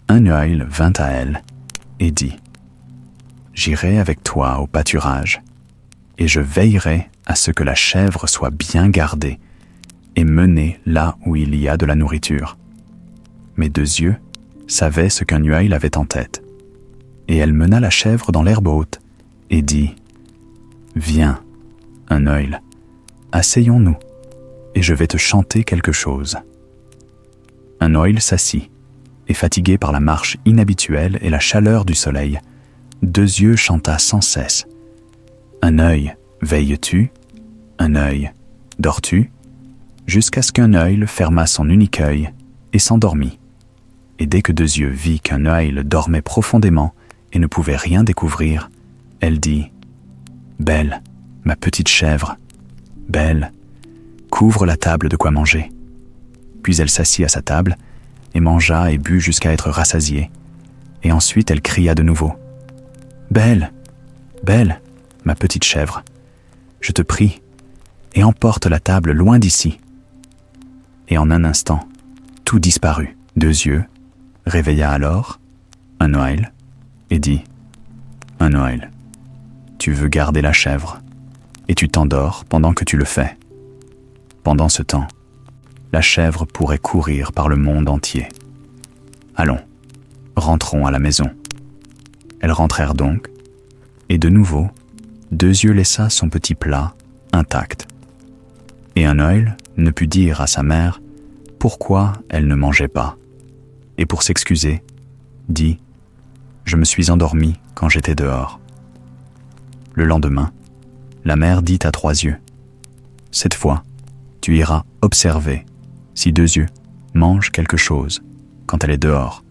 un œil vint à elle et dit « J'irai avec toi au pâturage et je veillerai à ce que la chèvre soit bien gardée et menée là où il y a de la nourriture. » Mais 2 yeux savait ce qu'un œil avait en tête. Et elle mena la chèvre dans l'herbe haute et dit « Viens, un œil, asseyons-nous, et je vais te chanter quelque chose. » Un œil s'assit, et fatigué par la marche inhabituelle et la chaleur du soleil, 2 yeux chanta sans cesse. « Un œil, veilles-tu? Un œil, dors-tu? » Jusqu'à ce qu'un œil ferma son unique œil et s'endormit. Et dès que 2 yeux vit qu'un œil dormait profondément et ne pouvait rien découvrir, elle dit « Belle, ma petite chèvre, belle, couvre la table de quoi manger. » Puis elle s'assit à sa table et mangea et but jusqu'à être rassasiée. Et ensuite elle cria de nouveau « Belle, belle, ma petite chèvre, je te prie, et emporte la table loin d'ici. » Et en un instant, tout disparut. Deux yeux réveilla alors un Noël et dit « Un Noël, tu veux garder la chèvre et tu t'endors pendant que tu le fais. Pendant ce temps, la chèvre pourrait courir par le monde entier. Allons, rentrons à la maison. » Elles rentrèrent donc, et de nouveau, Deux yeux laissa son petit plat intact. Et un Noël ne put dire à sa mère pourquoi elle ne mangeait pas, et pour s'excuser, dit « Je me suis endormi quand j'étais dehors. » Le lendemain, la mère dit à Trois yeux « Cette fois, tu iras observer si Deux yeux mange quelque chose quand elle est dehors,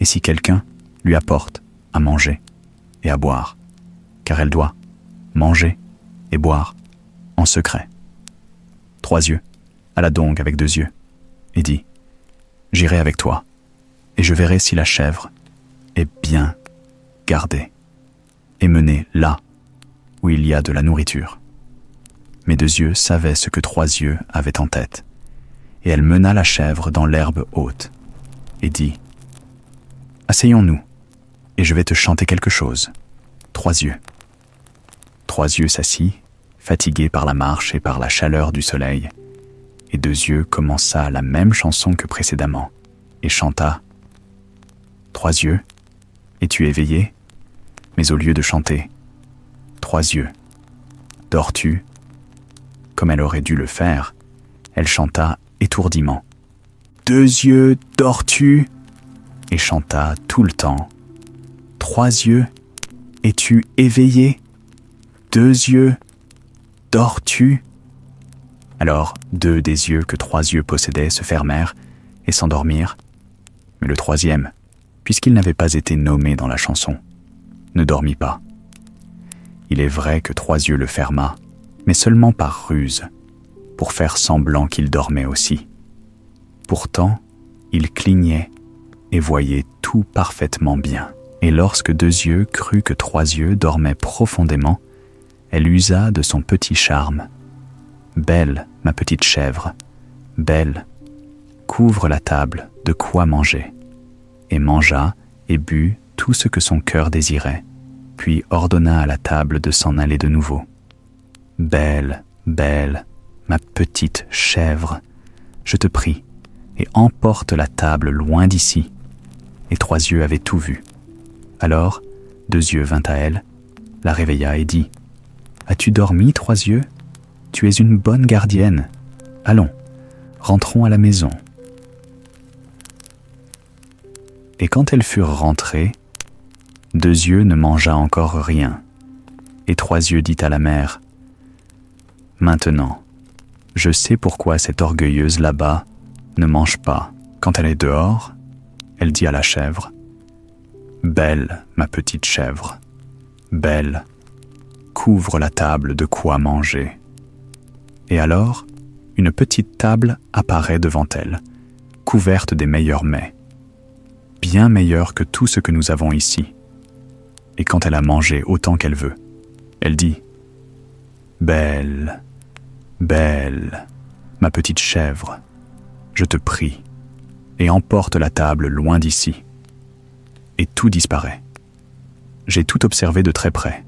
et si quelqu'un lui apporte à manger et à boire, car elle doit manger et boire en secret. » Trois yeux alla donc avec Deux yeux et dit « J'irai avec toi, et je verrai si la chèvre est bien gardée et menée là où il y a de la nourriture. » Mais Deux yeux savait ce que Trois yeux avait en tête, et elle mena la chèvre dans l'herbe haute et dit « Asseyons-nous, et je vais te chanter quelque chose. » Trois yeux. Trois yeux s'assit, fatigué par la marche et par la chaleur du soleil, et Deux yeux commença la même chanson que précédemment, et chanta « Trois yeux, es-tu éveillé ?» Mais au lieu de chanter « Trois yeux, dors-tu ?» comme elle aurait dû le faire, elle chanta étourdiment « Deux yeux, dors-tu ?» et chanta tout le temps « Trois yeux, es-tu éveillé ? Deux yeux, dors-tu ?» Alors, deux des yeux que Trois yeux possédait se fermèrent et s'endormirent, mais le troisième, puisqu'il n'avait pas été nommé dans la chanson, ne dormit pas. Il est vrai que Trois yeux le ferma, mais seulement par ruse, pour faire semblant qu'il dormait aussi. Pourtant, il clignait et voyait tout parfaitement bien. Et lorsque Deux yeux crut que Trois yeux dormait profondément, elle usa de son petit charme. « Belle, ma petite chèvre, belle, couvre la table de quoi manger. » Et mangea et but tout ce que son cœur désirait, puis ordonna à la table de s'en aller de nouveau. « Belle, belle, ma petite chèvre, je te prie, et emporte la table loin d'ici. » Et Trois yeux avait tout vu. Alors, Deux yeux vint à elle, la réveilla et dit « As-tu dormi, Trois yeux ? Tu es une bonne gardienne. Allons, rentrons à la maison. » Et quand elles furent rentrées, Deux yeux ne mangea encore rien, et Trois yeux dit à la mère « Maintenant, je sais pourquoi cette orgueilleuse là-bas ne mange pas. Quand elle est dehors, elle dit à la chèvre « Belle, ma petite chèvre, belle, couvre la table de quoi manger. » Et alors, une petite table apparaît devant elle, couverte des meilleurs mets, bien meilleurs que tout ce que nous avons ici. Et quand elle a mangé autant qu'elle veut, elle dit « Belle, belle, ma petite chèvre, je te prie, et emporte la table loin d'ici. » Et tout disparaît. J'ai tout observé de très près.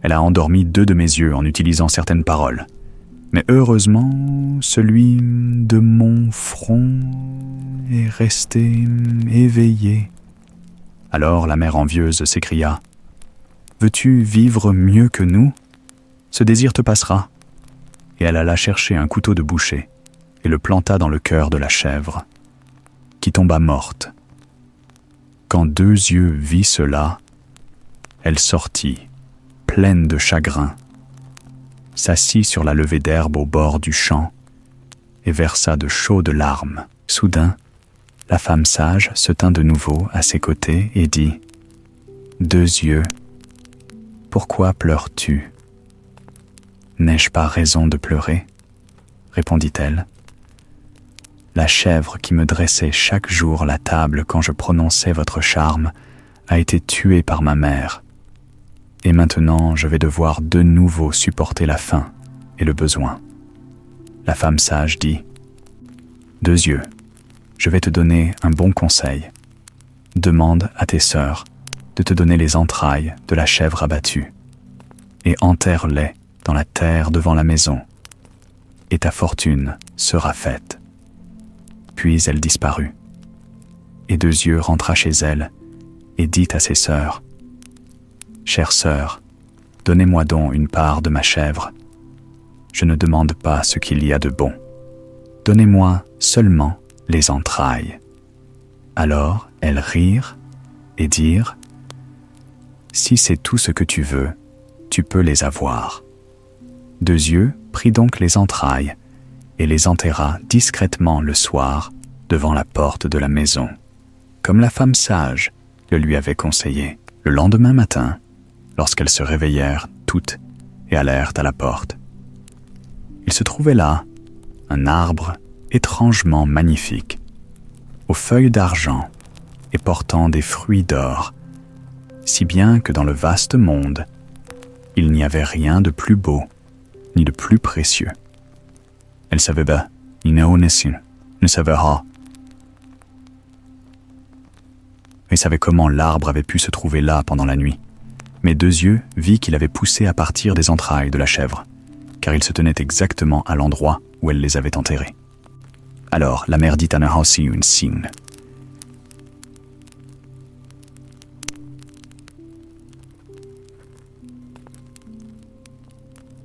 Elle a endormi deux de mes yeux en utilisant certaines paroles. Mais heureusement, celui de mon front est resté éveillé. Alors la mère envieuse s'écria « Veux-tu vivre mieux que nous ? Ce désir te passera. » Et elle alla chercher un couteau de boucher et le planta dans le cœur de la chèvre, qui tomba morte. Quand Deux yeux vit cela, elle sortit, pleine de chagrin, s'assit sur la levée d'herbe au bord du champ et versa de chaudes larmes. Soudain, la femme sage se tint de nouveau à ses côtés et dit « Deux yeux, pourquoi pleures-tu ? » « N'ai-je pas raison de pleurer ? » répondit-elle. « La chèvre qui me dressait chaque jour la table quand je prononçais votre charme a été tuée par ma mère. Et maintenant, je vais devoir de nouveau supporter la faim et le besoin. » La femme sage dit « Deux yeux, Je vais te donner un bon conseil. Demande à tes sœurs de te donner les entrailles de la chèvre abattue et enterre-les dans la terre devant la maison, et ta fortune sera faite. » Puis elle disparut. Et Deux Yeux rentra chez elle et dit à ses sœurs, « Chère sœur, donnez-moi donc une part de ma chèvre. Je ne demande pas ce qu'il y a de bon. Donnez-moi seulement les entrailles. » Alors elles rirent et dirent, « Si c'est tout ce que tu veux, tu peux les avoir. » Deux Yeux prit donc les entrailles et les enterra discrètement le soir devant la porte de la maison, comme la femme sage le lui avait conseillé. Le lendemain matin, lorsqu'elles se réveillèrent toutes et allèrent à la porte, il se trouvait là un arbre étrangement magnifique, aux feuilles d'argent et portant des fruits d'or, si bien que dans le vaste monde, il n'y avait rien de plus beau ni de plus précieux. Elle savait pas, ne savait pas. Elle savait comment l'arbre avait pu se trouver là pendant la nuit. Mais Deux Yeux vit qu'il avait poussé à partir des entrailles de la chèvre, car il se tenait exactement à l'endroit où elle les avait enterrés. Alors la mère dit à Nahasi une signe.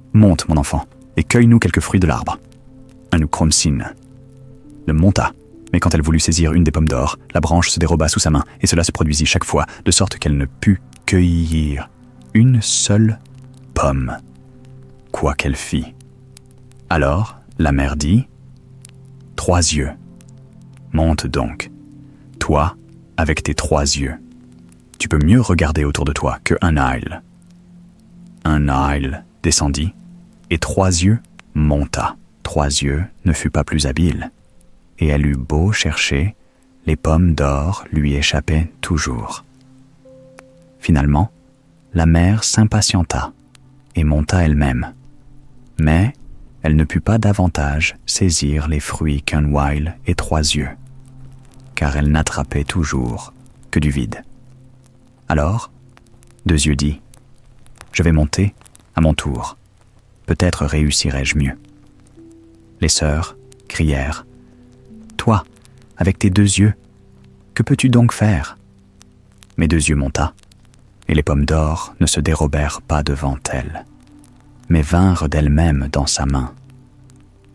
« Monte, mon enfant, et cueille-nous quelques fruits de l'arbre. » Un Kromsin le monta, mais quand elle voulut saisir une des pommes d'or, la branche se déroba sous sa main, et cela se produisit chaque fois, de sorte qu'elle ne put cueillir une seule pomme, quoi qu'elle fît. Alors la mère dit, « Trois Yeux, monte donc, toi avec tes trois yeux. Tu peux mieux regarder autour de toi que un aile. » Un aile descendit, et Trois Yeux monta. Trois Yeux ne fut pas plus habile, et elle eut beau chercher, les pommes d'or lui échappaient toujours. Finalement, la mère s'impatienta et monta elle-même, mais elle ne put pas davantage saisir les fruits qu'un Weil et Trois Yeux, car elle n'attrapait toujours que du vide. Alors, Deux Yeux dit, « Je vais monter à mon tour. Peut-être réussirai-je mieux. » Les sœurs crièrent, « Toi, avec tes deux yeux, que peux-tu donc faire ?» Mais Deux Yeux monta, et les pommes d'or ne se dérobèrent pas devant elle, mais vinrent d'elles-mêmes dans sa main,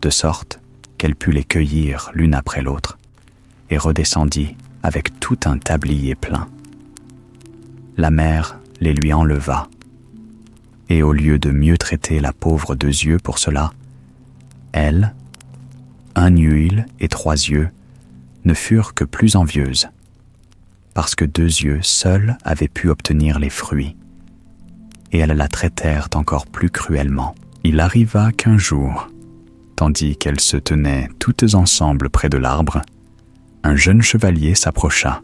de sorte qu'elle put les cueillir l'une après l'autre, et redescendit avec tout un tablier plein. La mère les lui enleva, et au lieu de mieux traiter la pauvre Deux Yeux pour cela, elle, Un Huile et Trois Yeux ne furent que plus envieuses, parce que Deux Yeux seuls avaient pu obtenir les fruits, et elles la traitèrent encore plus cruellement. Il arriva qu'un jour, tandis qu'elles se tenaient toutes ensemble près de l'arbre, un jeune chevalier s'approcha.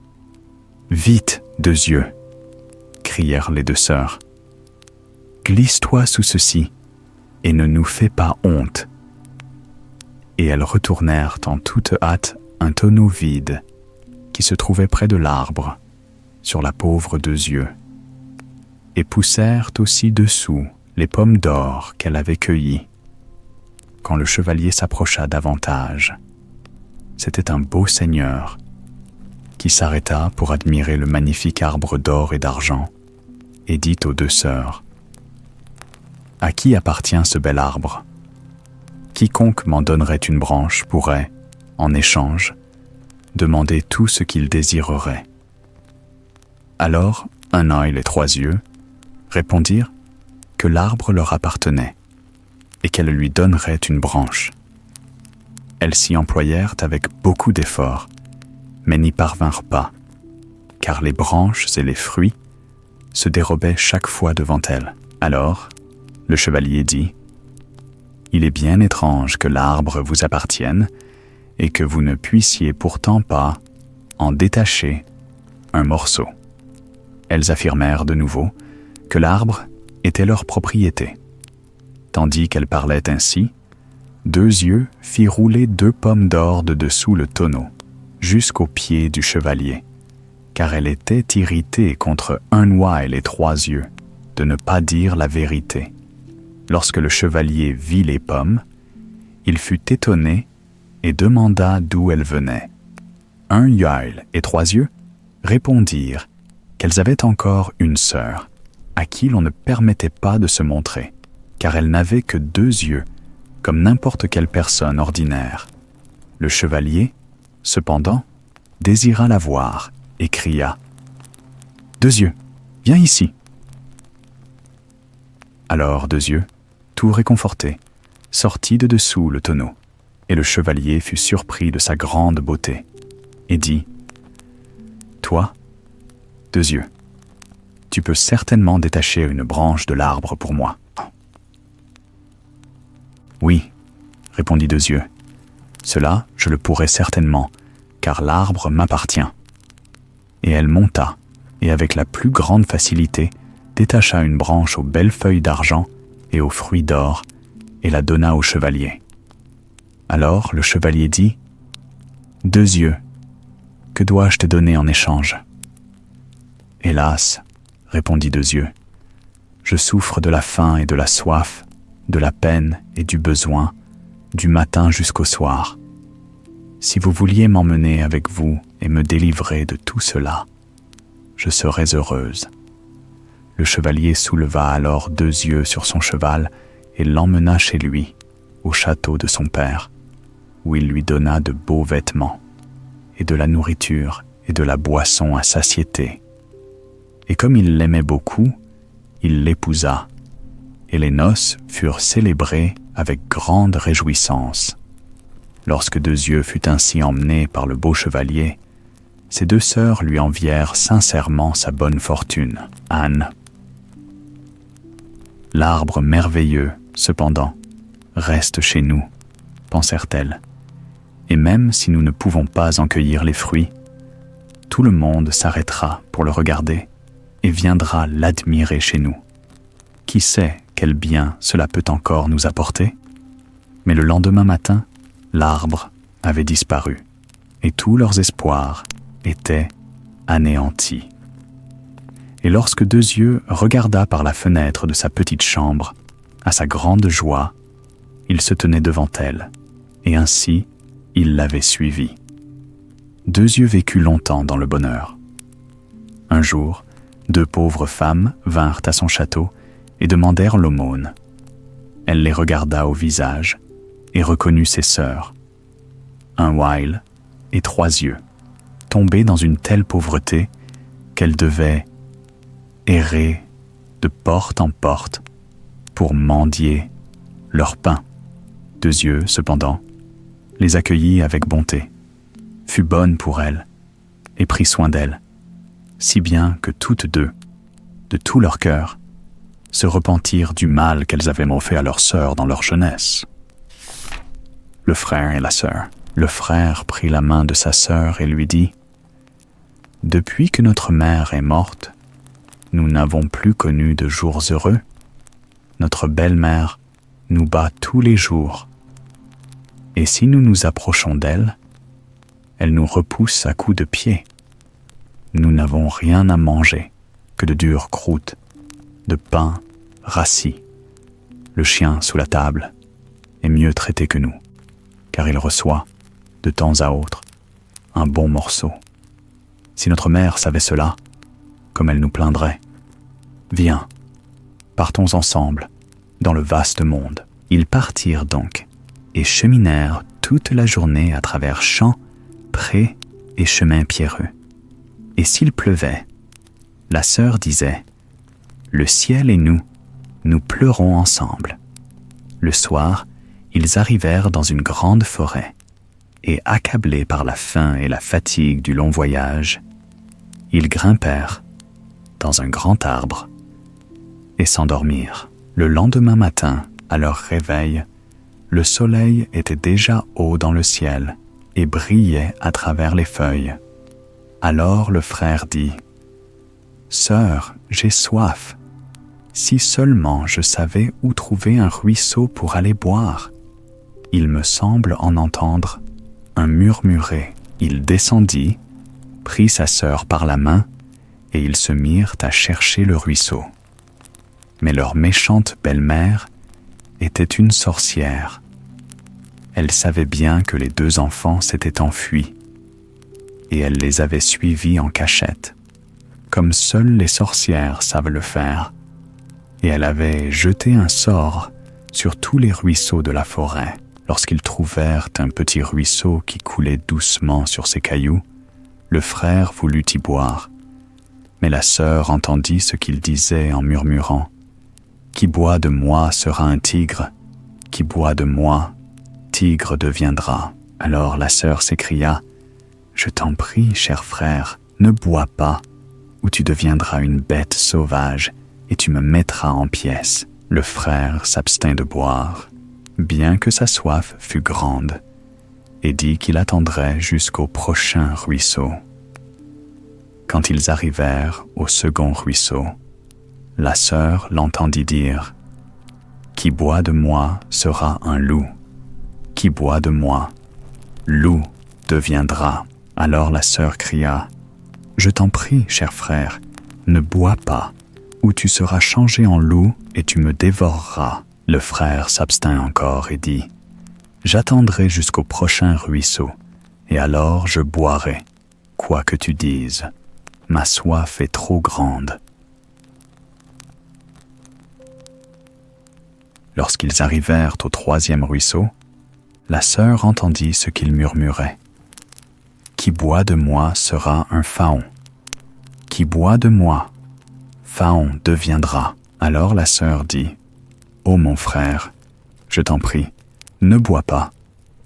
« Vite, Deux Yeux !» crièrent les deux sœurs. « Glisse-toi sous ceci, et ne nous fais pas honte. » Et elles retournèrent en toute hâte un tonneau vide qui se trouvait près de l'arbre, sur la pauvre Deux Yeux, et poussèrent aussi dessous les pommes d'or qu'elle avait cueillies. Quand le chevalier s'approcha davantage, c'était un beau seigneur qui s'arrêta pour admirer le magnifique arbre d'or et d'argent et dit aux deux sœurs, « À qui appartient ce bel arbre ? Quiconque m'en donnerait une branche pourrait, en échange, demander tout ce qu'il désirerait. » Alors, Un Œil et Trois Yeux répondirent que l'arbre leur appartenait et qu'elle lui donnerait une branche. Elles s'y employèrent avec beaucoup d'efforts, mais n'y parvinrent pas, car les branches et les fruits se dérobaient chaque fois devant elles. Alors, le chevalier dit, « Il est bien étrange que l'arbre vous appartienne et que vous ne puissiez pourtant pas en détacher un morceau. » Elles affirmèrent de nouveau que l'arbre était leur propriété. Tandis qu'elles parlaient ainsi, Deux Yeux fit rouler 2 pommes d'or de dessous le tonneau, jusqu'aux pieds du chevalier, car elle était irritée contre Un Oie et les 3 Yeux de ne pas dire la vérité. Lorsque le chevalier vit les pommes, il fut étonné et demanda d'où elles venaient. Un Oie et 3 Yeux répondirent qu'elles avaient encore une sœur, à qui l'on ne permettait pas de se montrer, car elle n'avait que 2 yeux, comme n'importe quelle personne ordinaire. Le chevalier, cependant, désira la voir et cria « 2 Yeux, viens ici !» Alors 2 Yeux, tout réconforté, sortit de dessous le tonneau, et le chevalier fut surpris de sa grande beauté, et dit « Toi, 2 Yeux, tu peux certainement détacher une branche de l'arbre pour moi. » « Oui, répondit 2 Yeux, cela je le pourrai certainement, car l'arbre m'appartient. » Et elle monta, et avec la plus grande facilité, détacha une branche aux belles feuilles d'argent et aux fruits d'or, et la donna au chevalier. Alors le chevalier dit « 2 Yeux, que dois-je te donner en échange ?» « Hélas, répondit 2 Yeux, je souffre de la faim et de la soif, de la peine et du besoin, du matin jusqu'au soir. Si vous vouliez m'emmener avec vous et me délivrer de tout cela, je serais heureuse. » Le chevalier souleva alors 2 Yeux sur son cheval et l'emmena chez lui, au château de son père, où il lui donna de beaux vêtements, et de la nourriture et de la boisson à satiété. Et comme il l'aimait beaucoup, il l'épousa, et les noces furent célébrées avec grande réjouissance. Lorsque 2 Yeux fut ainsi emmené par le beau chevalier, ses 2 sœurs lui envièrent sincèrement sa bonne fortune. Anne. L'arbre merveilleux, cependant, reste chez nous, pensèrent-elles, et même si nous ne pouvons pas en cueillir les fruits, tout le monde s'arrêtera pour le regarder et viendra l'admirer chez nous. Qui sait quel bien cela peut encore nous apporter ? Mais le lendemain matin, l'arbre avait disparu, et tous leurs espoirs étaient anéantis. Et lorsque 2 Yeux regarda par la fenêtre de sa petite chambre, à sa grande joie, il se tenait devant elle, et ainsi il l'avait suivie. 2 Yeux vécut longtemps dans le bonheur. Un jour, 2 pauvres femmes vinrent à son château et demandèrent l'aumône. Elle les regarda au visage et reconnut ses sœurs, Un Oie et 3 Yeux, tombées dans une telle pauvreté qu'elles devaient errer de porte en porte pour mendier leur pain. 2 Yeux, cependant, les accueillit avec bonté, fut bonne pour elles et prit soin d'elles, si bien que toutes 2, de tout leur cœur, se repentirent du mal qu'elles avaient fait à leur sœur dans leur jeunesse. Le frère et la sœur. Le frère prit la main de sa sœur et lui dit « Depuis que notre mère est morte, nous n'avons plus connu de jours heureux. Notre belle-mère nous bat tous les jours, et si nous nous approchons d'elle, elle nous repousse à coups de pied. Nous n'avons rien à manger que de dures croûtes, de pain rassis. Le chien sous la table est mieux traité que nous, car il reçoit, de temps à autre, un bon morceau. Si notre mère savait cela, comme elle nous plaindrait. Viens, partons ensemble dans le vaste monde. » Ils partirent donc et cheminèrent toute la journée à travers champs, prés et chemins pierreux. Et s'il pleuvait, la sœur disait « Le ciel et nous pleurons ensemble. » Le soir, ils arrivèrent dans une grande forêt, et accablés par la faim et la fatigue du long voyage, ils grimpèrent dans un grand arbre et s'endormirent. Le lendemain matin, à leur réveil, le soleil était déjà haut dans le ciel et brillait à travers les feuilles. Alors le frère dit « Sœur, j'ai soif. Si seulement je savais où trouver un ruisseau pour aller boire. » il me semble en entendre un murmurer. Il descendit, prit sa sœur par la main, et ils se mirent à chercher le ruisseau. Mais leur méchante belle-mère était une sorcière. Elle savait bien que les 2 enfants s'étaient enfuis, et elle les avait suivis en cachette, comme seules les sorcières savent le faire, et elle avait jeté un sort sur tous les ruisseaux de la forêt. Lorsqu'ils trouvèrent un petit ruisseau qui coulait doucement sur ses cailloux, le frère voulut y boire, mais la sœur entendit ce qu'il disait en murmurant « Qui boit de moi sera un tigre, qui boit de moi, tigre deviendra. » Alors la sœur s'écria « Je t'en prie, cher frère, ne bois pas, ou tu deviendras une bête sauvage et tu me mettras en pièces. » Le frère s'abstint de boire, bien que sa soif fût grande, et dit qu'il attendrait jusqu'au prochain ruisseau. Quand ils arrivèrent au second ruisseau, la sœur l'entendit dire « Qui boit de moi sera un loup, qui boit de moi, loup deviendra. » Alors la sœur cria « Je t'en prie, cher frère, ne bois pas, ou tu seras changé en loup et tu me dévoreras. » Le frère s'abstint encore et dit « J'attendrai jusqu'au prochain ruisseau, et alors je boirai, quoi que tu dises. Ma soif est trop grande. » Lorsqu'ils arrivèrent au 3e ruisseau, la sœur entendit ce qu'il murmurait. « Qui boit de moi sera un faon. Qui boit de moi, faon deviendra. » Alors la sœur dit « Ô mon frère, je t'en prie, ne bois pas,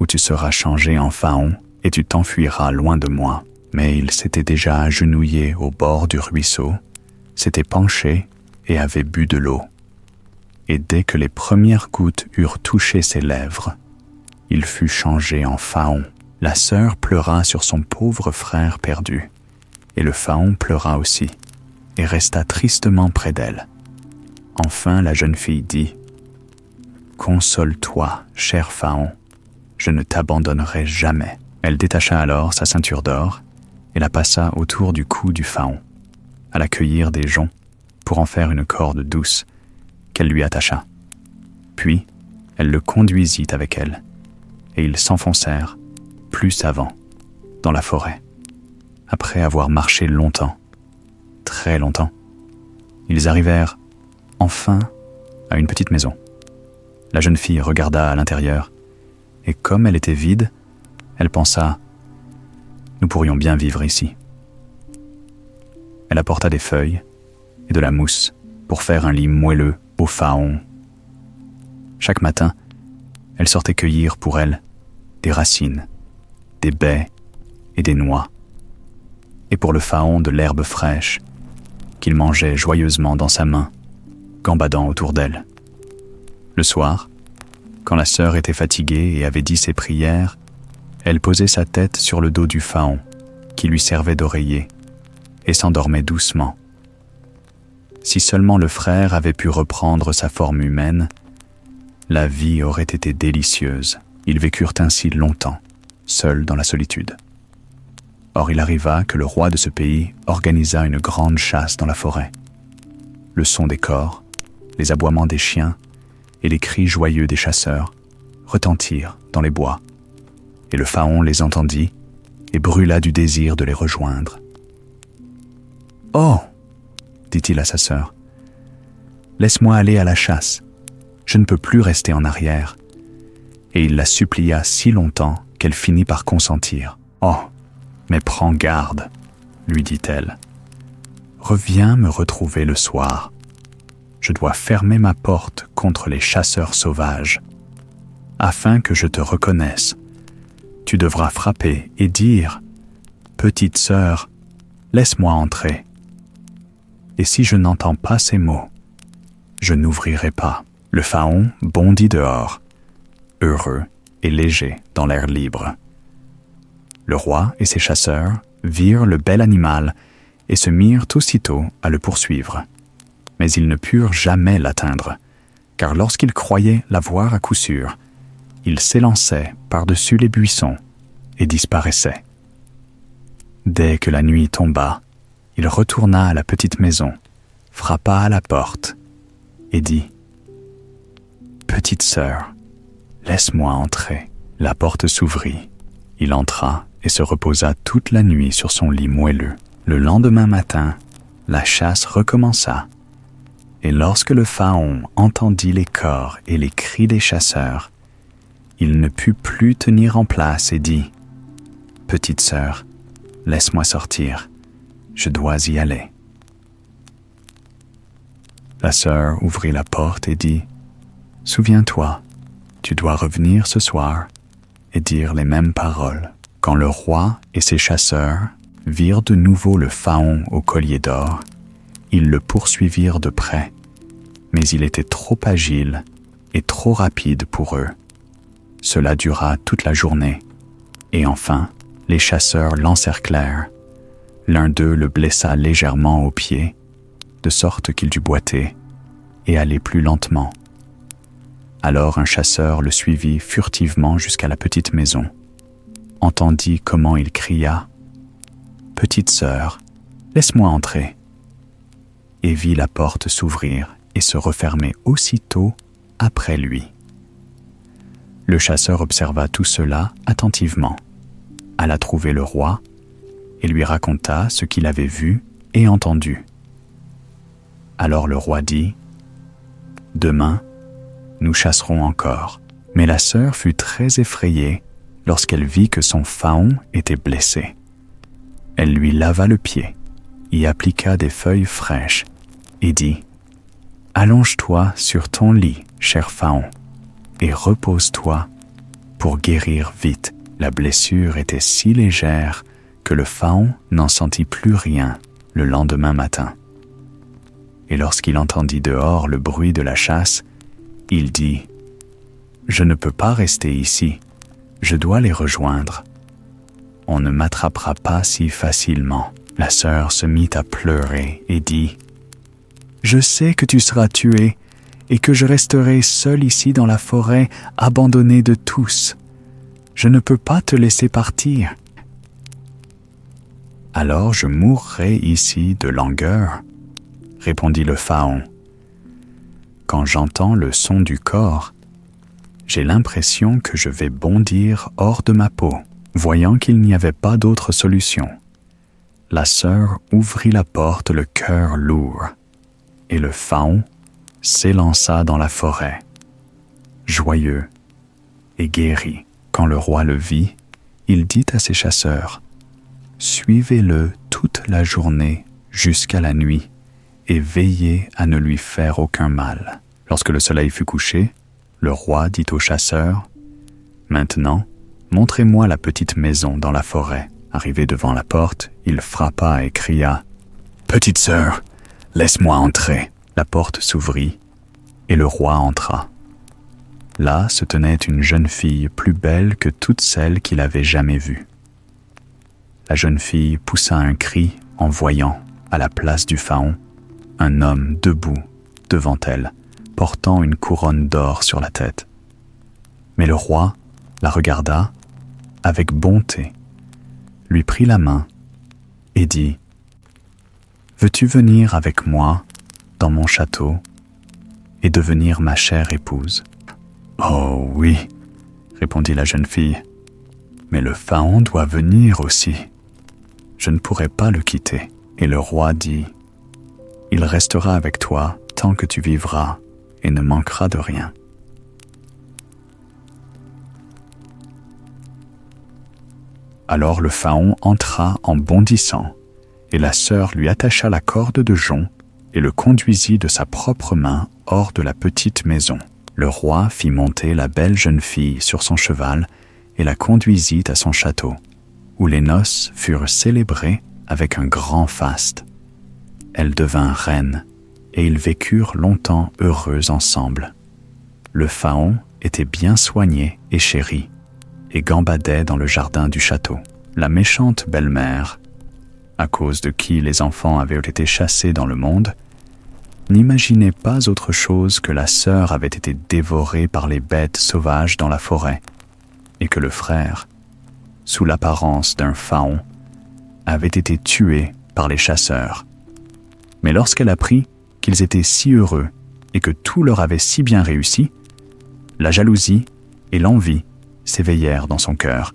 ou tu seras changé en faon et tu t'enfuiras loin de moi. » Mais il s'était déjà agenouillé au bord du ruisseau, s'était penché et avait bu de l'eau. Et dès que les premières gouttes eurent touché ses lèvres, il fut changé en faon. La sœur pleura sur son pauvre frère perdu, et le faon pleura aussi, et resta tristement près d'elle. Enfin la jeune fille dit « Console-toi, cher faon, je ne t'abandonnerai jamais. » Elle détacha alors sa ceinture d'or et la passa autour du cou du faon, à la cueillir des joncs pour en faire une corde douce qu'elle lui attacha. Puis, elle le conduisit avec elle, et ils s'enfoncèrent, plus avant, dans la forêt. Après avoir marché longtemps, très longtemps, ils arrivèrent enfin à une petite maison. La jeune fille regarda à l'intérieur, et comme elle était vide, elle pensa « Nous pourrions bien vivre ici. » Elle apporta des feuilles et de la mousse pour faire un lit moelleux au faon. Chaque matin, elle sortait cueillir pour elle des racines, des baies et des noix, et pour le faon de l'herbe fraîche qu'il mangeait joyeusement dans sa main, gambadant autour d'elle. Le soir, quand la sœur était fatiguée et avait dit ses prières, elle posait sa tête sur le dos du faon, qui lui servait d'oreiller, et s'endormait doucement. Si seulement le frère avait pu reprendre sa forme humaine, la vie aurait été délicieuse. Ils vécurent ainsi longtemps, seuls dans la solitude. Or il arriva que le roi de ce pays organisa une grande chasse dans la forêt. Le son des cors, les aboiements des chiens et les cris joyeux des chasseurs retentirent dans les bois, et le faon les entendit et brûla du désir de les rejoindre. « Oh !» dit-il à sa sœur, « laisse-moi aller à la chasse, je ne peux plus rester en arrière. » Et il la supplia si longtemps qu'elle finit par consentir. « Oh, mais prends garde, » lui dit-elle. « Reviens me retrouver le soir. Je dois fermer ma porte contre les chasseurs sauvages. Afin que je te reconnaisse, tu devras frapper et dire « Petite sœur, laisse-moi entrer. » Et si je n'entends pas ces mots, je n'ouvrirai pas. Le faon bondit dehors, heureux et léger dans l'air libre. Le roi et ses chasseurs virent le bel animal et se mirent aussitôt à le poursuivre. Mais ils ne purent jamais l'atteindre, car lorsqu'ils croyaient l'avoir à coup sûr, il s'élançait par-dessus les buissons et disparaissait. Dès que la nuit tomba, il retourna à la petite maison, frappa à la porte et dit « Petite sœur, laisse-moi entrer. » La porte s'ouvrit. Il entra et se reposa toute la nuit sur son lit moelleux. Le lendemain matin, la chasse recommença. Et lorsque le Pharaon entendit les cors et les cris des chasseurs, il ne put plus tenir en place et dit « Petite sœur, laisse-moi sortir, je dois y aller. » La sœur ouvrit la porte et dit « Souviens-toi, tu dois revenir ce soir et dire les mêmes paroles. » Quand le roi et ses chasseurs virent de nouveau le Pharaon au collier d'or, ils le poursuivirent de près, mais il était trop agile et trop rapide pour eux. Cela dura toute la journée, et enfin, les chasseurs l'encerclèrent. L'un d'eux le blessa légèrement au pied, de sorte qu'il dut boiter et aller plus lentement. Alors un chasseur le suivit furtivement jusqu'à la petite maison, entendit comment il cria « Petite sœur, laisse-moi entrer » et vit la porte s'ouvrir et se refermer aussitôt après lui. Le chasseur observa tout cela attentivement, alla trouver le roi et lui raconta ce qu'il avait vu et entendu. Alors le roi dit « Demain, nous chasserons encore. » Mais la sœur fut très effrayée lorsqu'elle vit que son Pharaon était blessé. Elle lui lava le pied, y appliqua des feuilles fraîches et dit « Allonge-toi sur ton lit, cher Pharaon, et repose-toi pour guérir vite. » La blessure était si légère que le Pharaon n'en sentit plus rien le lendemain matin. Et lorsqu'il entendit dehors le bruit de la chasse, il dit « Je ne peux pas rester ici. Je dois les rejoindre. On ne m'attrapera pas si facilement. » La sœur se mit à pleurer et dit « Je sais que tu seras tué et que je resterai seule ici dans la forêt, abandonnée de tous. Je ne peux pas te laisser partir. » « Alors je mourrai ici de langueur, » répondit le Pharaon. « Quand j'entends le son du corps, j'ai l'impression que je vais bondir hors de ma peau. » Voyant qu'il n'y avait pas d'autre solution, la sœur ouvrit la porte le cœur lourd, et le Pharaon s'élança dans la forêt, joyeux et guéri. Quand le roi le vit, il dit à ses chasseurs « Suivez-le toute la journée jusqu'à la nuit, et veillez à ne lui faire aucun mal. » Lorsque le soleil fut couché, le roi dit aux chasseurs « Maintenant, montrez-moi la petite maison dans la forêt. » Arrivé devant la porte, il frappa et cria « Petite sœur, laisse-moi entrer. » La porte s'ouvrit et le roi entra. Là se tenait une jeune fille plus belle que toutes celles qu'il avait jamais vues. La jeune fille poussa un cri en voyant, à la place du Pharaon, un homme debout devant elle, portant une couronne d'or sur la tête. Mais le roi la regarda avec bonté, lui prit la main et dit « Veux-tu venir avec moi dans mon château et devenir ma chère épouse ?» « Oh oui, » répondit la jeune fille, « mais le Pharaon doit venir aussi. Je ne pourrai pas le quitter. » Et le roi dit « Il restera avec toi tant que tu vivras et ne manquera de rien. » Alors le Pharaon entra en bondissant, et la sœur lui attacha la corde de jonc et le conduisit de sa propre main hors de la petite maison. Le roi fit monter la belle jeune fille sur son cheval et la conduisit à son château, où les noces furent célébrées avec un grand faste. Elle devint reine, et ils vécurent longtemps heureux ensemble. Le Pharaon était bien soigné et chéri, et gambadait dans le jardin du château. La méchante belle-mère, à cause de qui les enfants avaient été chassés dans le monde, n'imaginait pas autre chose que la sœur avait été dévorée par les bêtes sauvages dans la forêt, et que le frère, sous l'apparence d'un faon, avait été tué par les chasseurs. Mais lorsqu'elle apprit qu'ils étaient si heureux et que tout leur avait si bien réussi, la jalousie et l'envie s'éveillèrent dans son cœur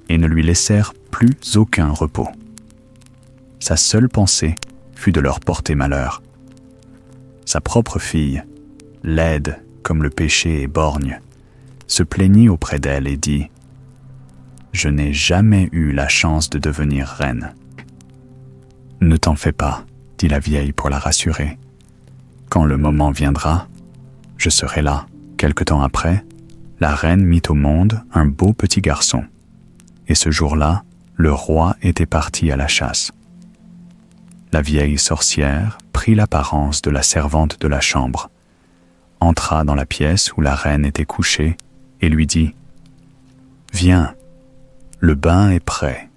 et ne lui laissèrent plus aucun repos. Sa seule pensée fut de leur porter malheur. Sa propre fille, laide comme le péché est borgne, se plaignit auprès d'elle et dit « Je n'ai jamais eu la chance de devenir reine. » « Ne t'en fais pas, dit la vieille pour la rassurer. Quand le moment viendra, je serai là. Quelque temps après, la reine mit au monde un beau petit garçon. Et ce jour-là, le roi était parti à la chasse. La vieille sorcière prit l'apparence de la servante de la chambre, entra dans la pièce où la reine était couchée et lui dit « Viens, le bain est prêt.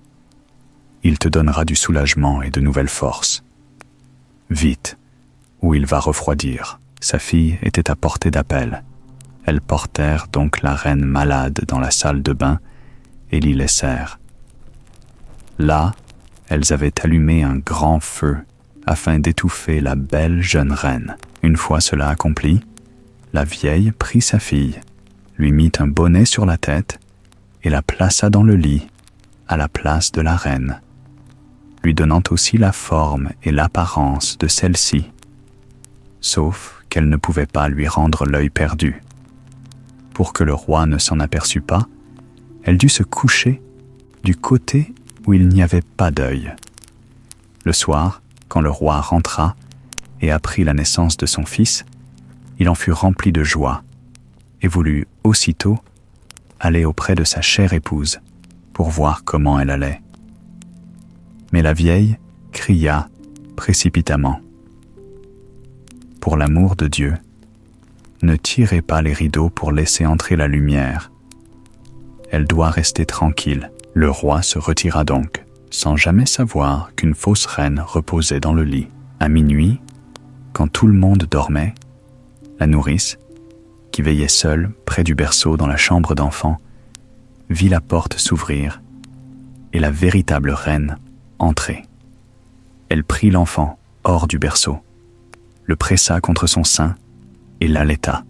Il te donnera du soulagement et de nouvelles forces. Vite, ou il va refroidir. » Sa fille était à portée d'appel. Elles portèrent donc la reine malade dans la salle de bain et l'y laissèrent. Là, elles avaient allumé un grand feu afin d'étouffer la belle jeune reine. Une fois cela accompli, la vieille prit sa fille, lui mit un bonnet sur la tête et la plaça dans le lit, à la place de la reine, lui donnant aussi la forme et l'apparence de celle-ci, sauf qu'elle ne pouvait pas lui rendre l'œil perdu. Pour que le roi ne s'en aperçût pas, elle dut se coucher du côté où il n'y avait pas d'œil. Le soir, quand le roi rentra et apprit la naissance de son fils, il en fut rempli de joie et voulut aussitôt aller auprès de sa chère épouse pour voir comment elle allait. Mais la vieille cria précipitamment « Pour l'amour de Dieu, ne tirez pas les rideaux pour laisser entrer la lumière. Elle doit rester tranquille. » Le roi se retira donc, sans jamais savoir qu'une fausse reine reposait dans le lit. À minuit, quand tout le monde dormait, la nourrice, qui veillait seule près du berceau dans la chambre d'enfant, vit la porte s'ouvrir et la véritable reine entrer. Elle prit l'enfant hors du berceau, le pressa contre son sein et l'allaita.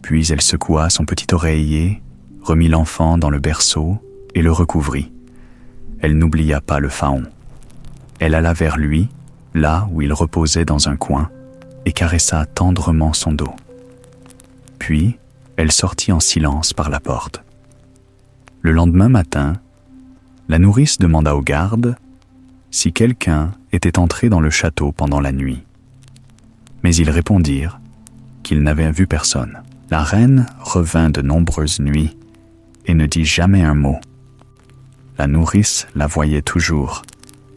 Puis elle secoua son petit oreiller, remit l'enfant dans le berceau et le recouvrit. Elle n'oublia pas le faon. Elle alla vers lui, là où il reposait dans un coin, et caressa tendrement son dos. Puis, elle sortit en silence par la porte. Le lendemain matin, la nourrice demanda aux gardes si quelqu'un était entré dans le château pendant la nuit. Mais ils répondirent qu'ils n'avaient vu personne. La reine revint de nombreuses nuits et ne dit jamais un mot. La nourrice la voyait toujours,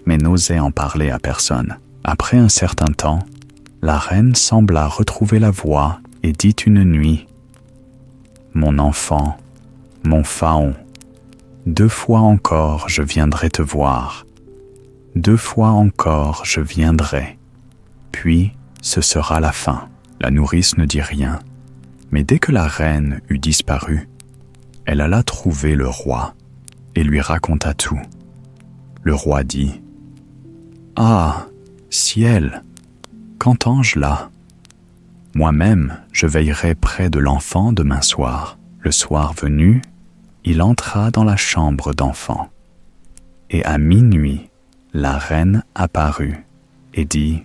mais n'osait en parler à personne. Après un certain temps, la reine sembla retrouver la voix et dit une nuit « Mon enfant, mon faon, 2 fois encore je viendrai te voir. 2 fois encore je viendrai. Puis ce sera la fin. » La nourrice ne dit rien, mais dès que la reine eut disparu, elle alla trouver le roi et lui raconta tout. Le roi dit « Ah, ciel, qu'entends-je là? Moi-même, je veillerai près de l'enfant demain soir. » Le soir venu, il entra dans la chambre d'enfant. Et à minuit, la reine apparut et dit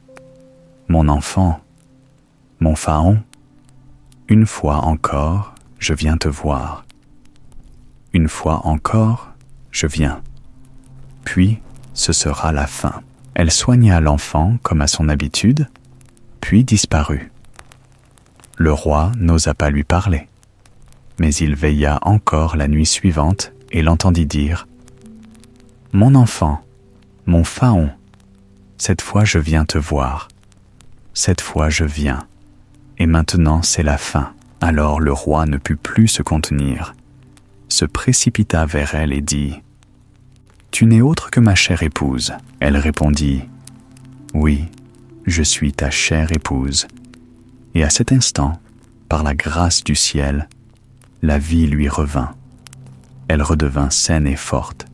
« Mon enfant, mon faon, une fois encore, je viens te voir. Une fois encore, je viens. Puis, ce sera la fin. » Elle soigna l'enfant comme à son habitude, puis disparut. Le roi n'osa pas lui parler, mais il veilla encore la nuit suivante et l'entendit dire « Mon enfant, mon faon, cette fois je viens te voir. Cette fois je viens. Et maintenant c'est la fin. » Alors le roi ne put plus se contenir, se précipita vers elle et dit « Tu n'es autre que ma chère épouse. » Elle répondit « Oui, je suis ta chère épouse. » Et à cet instant, par la grâce du ciel, la vie lui revint. Elle redevint saine et forte.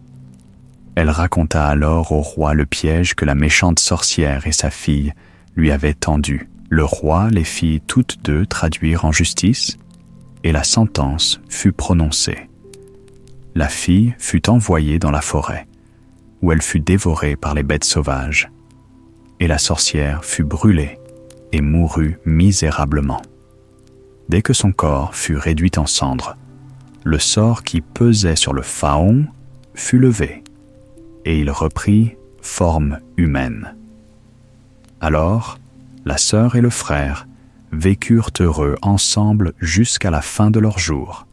Elle raconta alors au roi le piège que la méchante sorcière et sa fille lui avaient tendu. Le roi les fit toutes deux traduire en justice, et la sentence fut prononcée. La fille fut envoyée dans la forêt, où elle fut dévorée par les bêtes sauvages, et la sorcière fut brûlée et mourut misérablement. Dès que son corps fut réduit en cendres, le sort qui pesait sur le Pharaon fut levé, et il reprit forme humaine. Alors, la sœur et le frère vécurent heureux ensemble jusqu'à la fin de leurs jours.